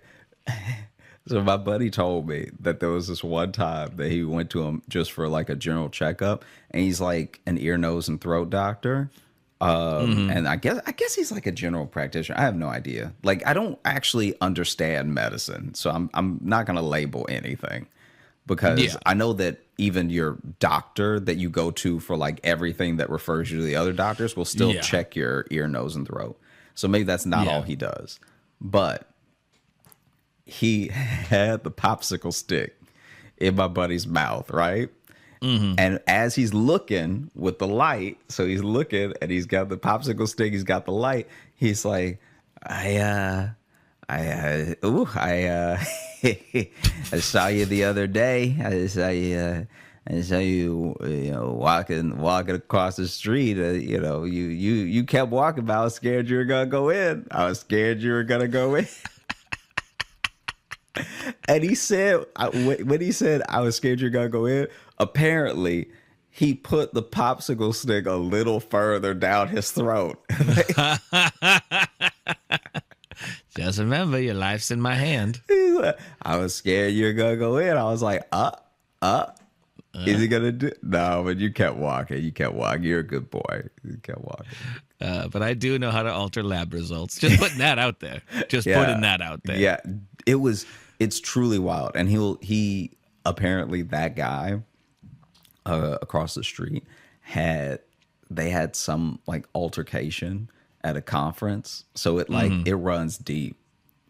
So my buddy told me that there was this one time that he went to him just for like a general checkup, and he's like an ear, nose, and throat doctor. And I guess he's like a general practitioner. I have no idea. Like I don't actually understand medicine, so I'm not gonna label anything because I know that even your doctor that you go to for like everything that refers you to the other doctors will still check your ear, nose, and throat. So maybe that's not all he does. But he had the popsicle stick in my buddy's mouth, right? And as he's looking with the light, so he's looking and he's got the popsicle stick, he's got the light. He's like, I saw you the other day. I saw you, walking across the street. You kept walking, but I was scared you were gonna go in. And he said, when he said, I was scared you're going to go in, apparently he put the popsicle stick a little further down his throat. Just remember, your life's in my hand. He's like, I was scared you were going to go in. I was like, is he going to do? No, but you kept walking. You're a good boy. You kept walking. But I do know how to alter lab results. Just putting that out there. Putting that out there. Yeah, it's truly wild. And he apparently, that guy across the street had some like altercation at a conference. So it runs deep.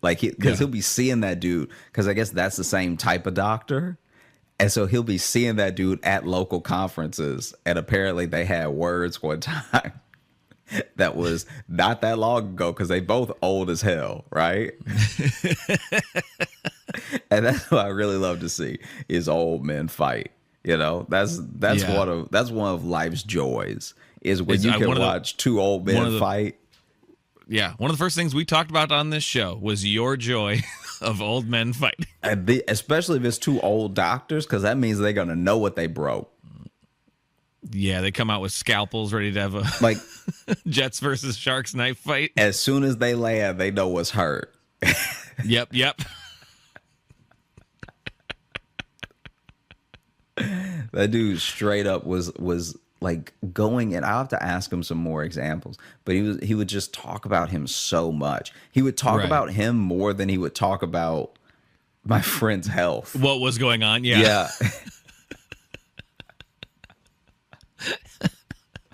Like, because he'll be seeing that dude, because I guess that's the same type of doctor. And so he'll be seeing that dude at local conferences. And apparently they had words one time that was not that long ago, because they both old as hell, right? And that's what I really love to see, is old men fight. That's one of life's joys, is when you can watch two old men fight. Yeah, one of the first things we talked about on this show was your joy of old men fighting. Especially if it's two old doctors, because that means they're going to know what they broke. Yeah, they come out with scalpels ready to have a like Jets versus Sharks knife fight. As soon as they land, they know what's hurt. Yep. That dude straight up was like going, and I'll have to ask him some more examples, but he would just talk about him so much. He would talk about him more than he would talk about my friend's health. What was going on? Yeah.